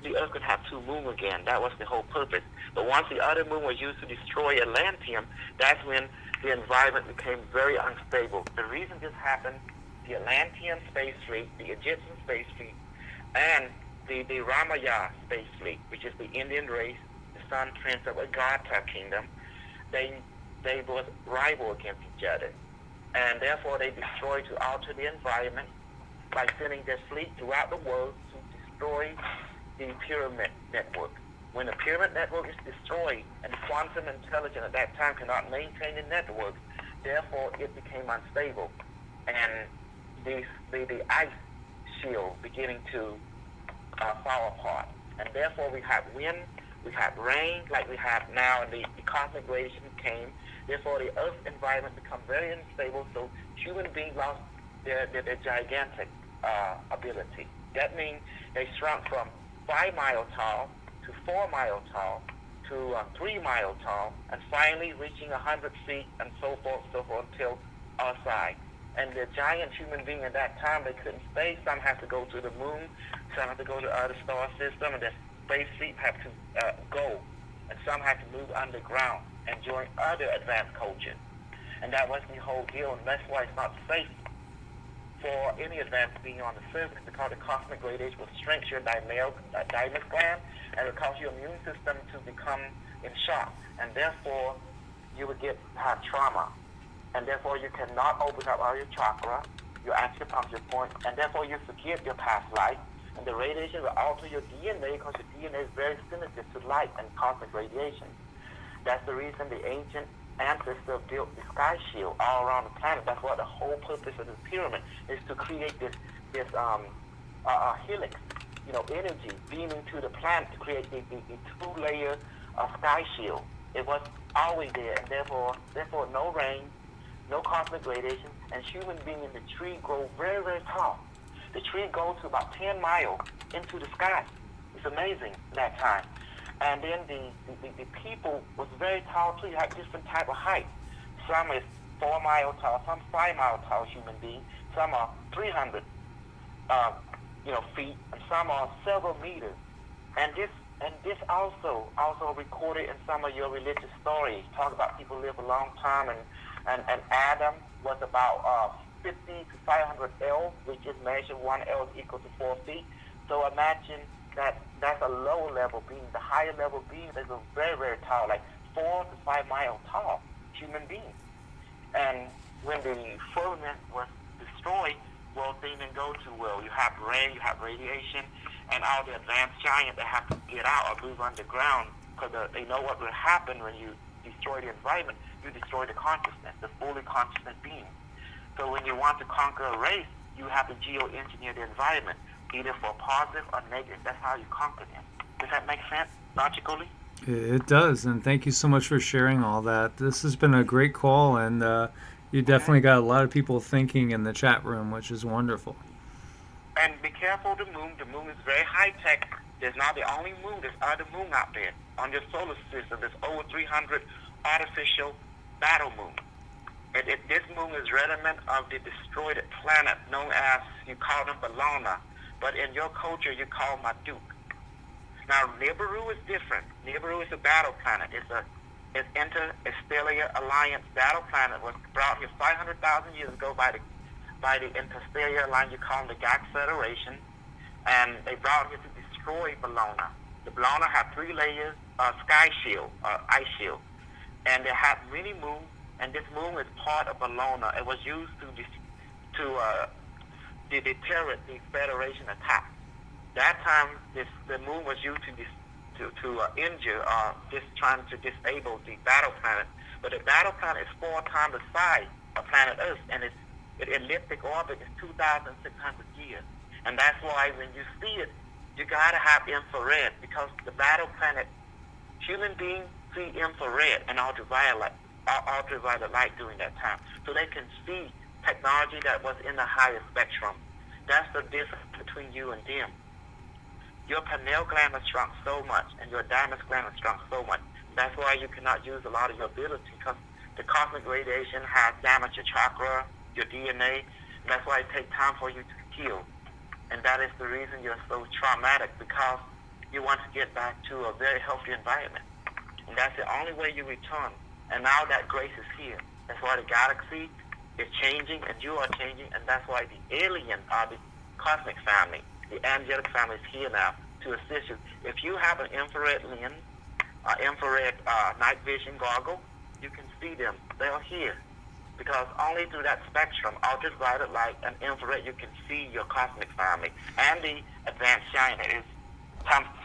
the Earth could have two moons again. That was the whole purpose. But once the other moon was used to destroy Atlantean, that's when the environment became very unstable. The reason this happened, the Atlantean space fleet, the Egyptian space fleet, and the Ramaya space fleet, which is the Indian race, the Sun Prince of Agartha kingdom, they both rival against each other. And therefore they destroyed to alter the environment by sending their fleet throughout the world to destroy the pyramid network. When the pyramid network is destroyed and quantum intelligence at that time cannot maintain the network, therefore it became unstable. And the ice shield beginning to fall apart. And therefore we have wind, we have rain like we have now, and the cosmic radiation came. Therefore the Earth's environment become very unstable, so human beings lost their gigantic ability. That means they shrunk from 5 mile tall to 4 mile tall to 3 mile tall, and finally reaching 100 feet and so forth until our size. And the giant human being at that time, they couldn't stay. Some have to go to the moon, some have to go to other star system, and the space fleet have to go. And some have to move underground and join other advanced cultures. And that was the whole deal, and that's why it's not safe for any advanced being on the surface, because the cosmic radiation will strengthen your thymus gland and will cause your immune system to become in shock, and therefore you will have trauma, and therefore you cannot open up all your chakra, your acupuncture point, and therefore you forget your past life, and the radiation will alter your DNA because your DNA is very sensitive to light and cosmic radiation. That's the reason the ancient ancestors built the sky shield all around the planet. That's what the whole purpose of the pyramid is, to create this helix, energy beaming to the planet to create the two-layer sky shield. It was always there, and therefore no rain, no cosmic radiation, and human beings in the tree grow very, very tall. The tree goes to about 10 miles into the sky. It's amazing that time. And then the people was very tall too. You had different type of height. Some is 4 mile tall, some 5 mile tall human beings, some are 300 feet, and some are several meters. And this also recorded in some of your religious stories. Talk about people live a long time, and Adam was about 50 to 500 L, which is measured 1 L is equal to 4 feet. So imagine that's a lower level being. The higher level being, they go very, very tall, like 4 to 5 miles tall human beings. And when the firmament was destroyed, well, things didn't go too well. You have rain, you have radiation, and all the advanced giants, they have to get out or move underground, because they know what will happen when you destroy the environment. You destroy the consciousness, the fully consciousness being. So when you want to conquer a race, you have to geoengineer the environment, either for positive or negative. That's how you conquer them. Does that make sense logically? It does, and thank you so much for sharing all that. This has been a great call, and you definitely got a lot of people thinking in the chat room, which is wonderful. And be careful of the moon. The moon is very high tech. There's not the only moon. There's other moon out there. On your solar system, there's over 300 artificial battle moons. This moon is remnant of the destroyed planet known as, you call them Bellona, but in your culture you call Marduk. Now Nibiru is different. Nibiru is a battle planet. It's interstellar alliance battle planet. Was brought here 500,000 years ago by the interstellar alliance. You call them the Galactic Federation, and they brought here to destroy Bellona. The Bellona have 3 layers of sky shield, ice shield, and they have many moons. And this moon is part of Bellona. It was used to deter the Federation attack. That time, the moon was used to injure or just trying to disable the battle planet. But the battle planet is 4 times the size of planet Earth, and its elliptic orbit is 2,600 years. And that's why when you see it, you gotta have infrared, because the battle planet, human beings see infrared and ultraviolet light during that time, so they can see technology that was in the higher spectrum. That's the difference between you and them. Your pineal gland is shrunk so much, and your thymus gland is shrunk so much. That's why you cannot use a lot of your ability, because the cosmic radiation has damaged your chakra, your DNA. And that's why it takes time for you to heal. And that is the reason you're so traumatic, because you want to get back to a very healthy environment. And that's the only way you return. And now that grace is here. That's why the galaxy is changing, and you are changing, and that's why the alien are the cosmic family. The angelic family is here now to assist you. If you have an infrared lens, infrared night vision goggle, you can see them. They're here. Because only through that spectrum, ultraviolet light and infrared, you can see your cosmic family. And the advanced shiner is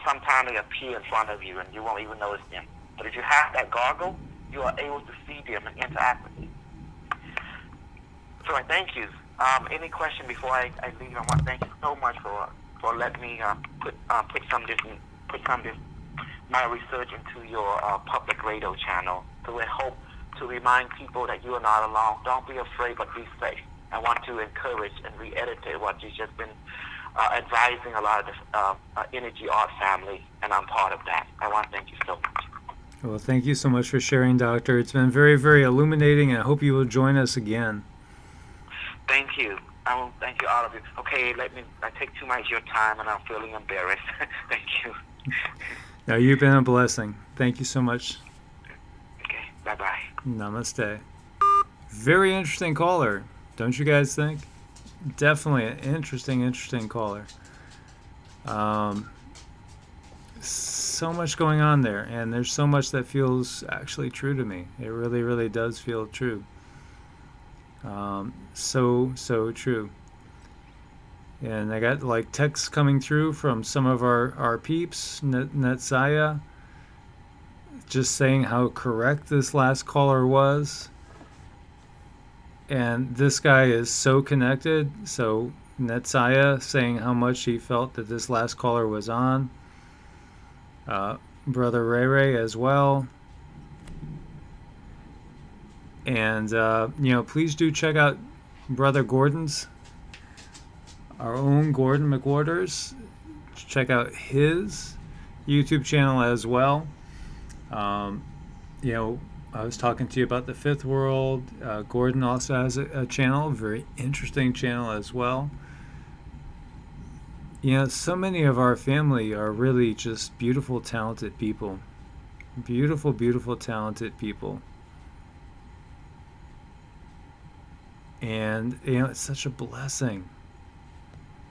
sometimes they appear in front of you and you won't even notice them. But if you have that goggle, you are able to see them and interact with them. So I thank you. Any question before I leave? I want to thank you so much for letting me put some of this my research into your public radio channel. So we hope to remind people that you are not alone. Don't be afraid, but be safe. I want to encourage and re-edit what you've just been advising a lot of the energy art family, and I'm part of that. I want to thank you so much. Well, thank you so much for sharing, Doctor. It's been very, very illuminating, and I hope you will join us again. Thank you. I will thank you, all of you. Okay, I take too much of your time, and I'm feeling embarrassed. Thank you. No, you've been a blessing. Thank you so much. Okay, bye-bye. Namaste. Very interesting caller, don't you guys think? Definitely an interesting caller. So much going on there, and there's so much that feels actually true to me. It really, really does feel true. So true. And I got like texts coming through from some of our peeps, Netsaya, just saying how correct this last caller was. And this guy is so connected. So Netsaya saying how much he felt that this last caller was on. Brother Ray Ray as well. And, please do check out Brother Gordon's, our own Gordon McWaters. Check out his YouTube channel as well. I was talking to you about the Fifth World. Gordon also has a channel, a very interesting channel as well. So many of our family are really just beautiful, talented people. Beautiful, beautiful, talented people. And, it's such a blessing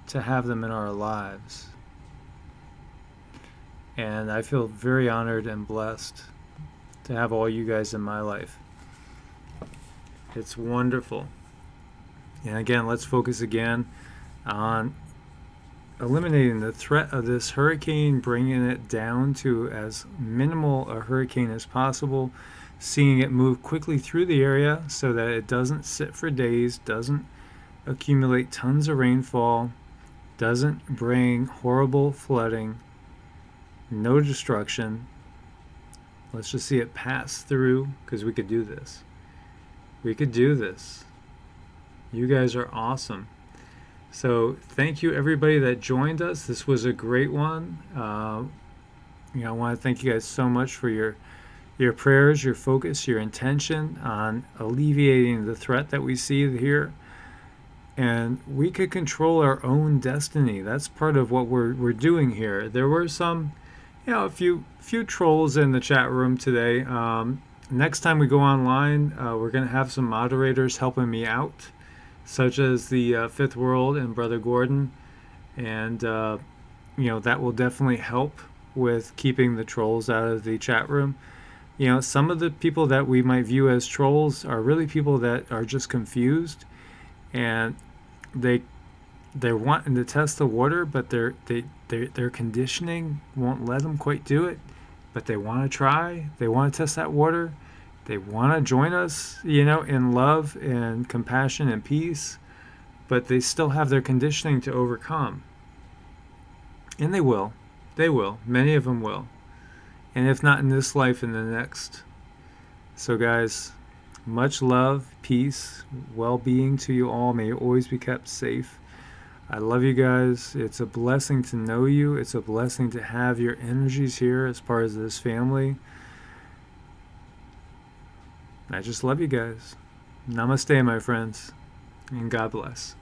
to have them in our lives. And I feel very honored and blessed to have all you guys in my life. It's wonderful. And again, let's focus again on eliminating the threat of this hurricane, bringing it down to as minimal a hurricane as possible, seeing it move quickly through the area so that it doesn't sit for days, doesn't accumulate tons of rainfall, doesn't bring horrible flooding, no destruction. Let's just see it pass through, because we could do this. We could do this. You guys are awesome. So thank you everybody that joined us. This was a great one. I want to thank you guys so much for your prayers, your focus, your intention on alleviating the threat that we see here. And we could control our own destiny. That's part of what we're doing here. There were some, a few trolls in the chat room today. Next time we go online, we're going to have some moderators helping me out, such as the Fifth World and Brother Gordon. And, that will definitely help with keeping the trolls out of the chat room. Some of the people that we might view as trolls are really people that are just confused, and they they're wanting to test the water, but their conditioning won't let them quite do it. But they want to try. They want to test that water. They want to join us, in love and compassion and peace. But they still have their conditioning to overcome. And they will. They will. Many of them will. And if not in this life, in the next. So guys, much love, peace, well-being to you all. May you always be kept safe. I love you guys. It's a blessing to know you. It's a blessing to have your energies here as part of this family. I just love you guys. Namaste, my friends, and God bless.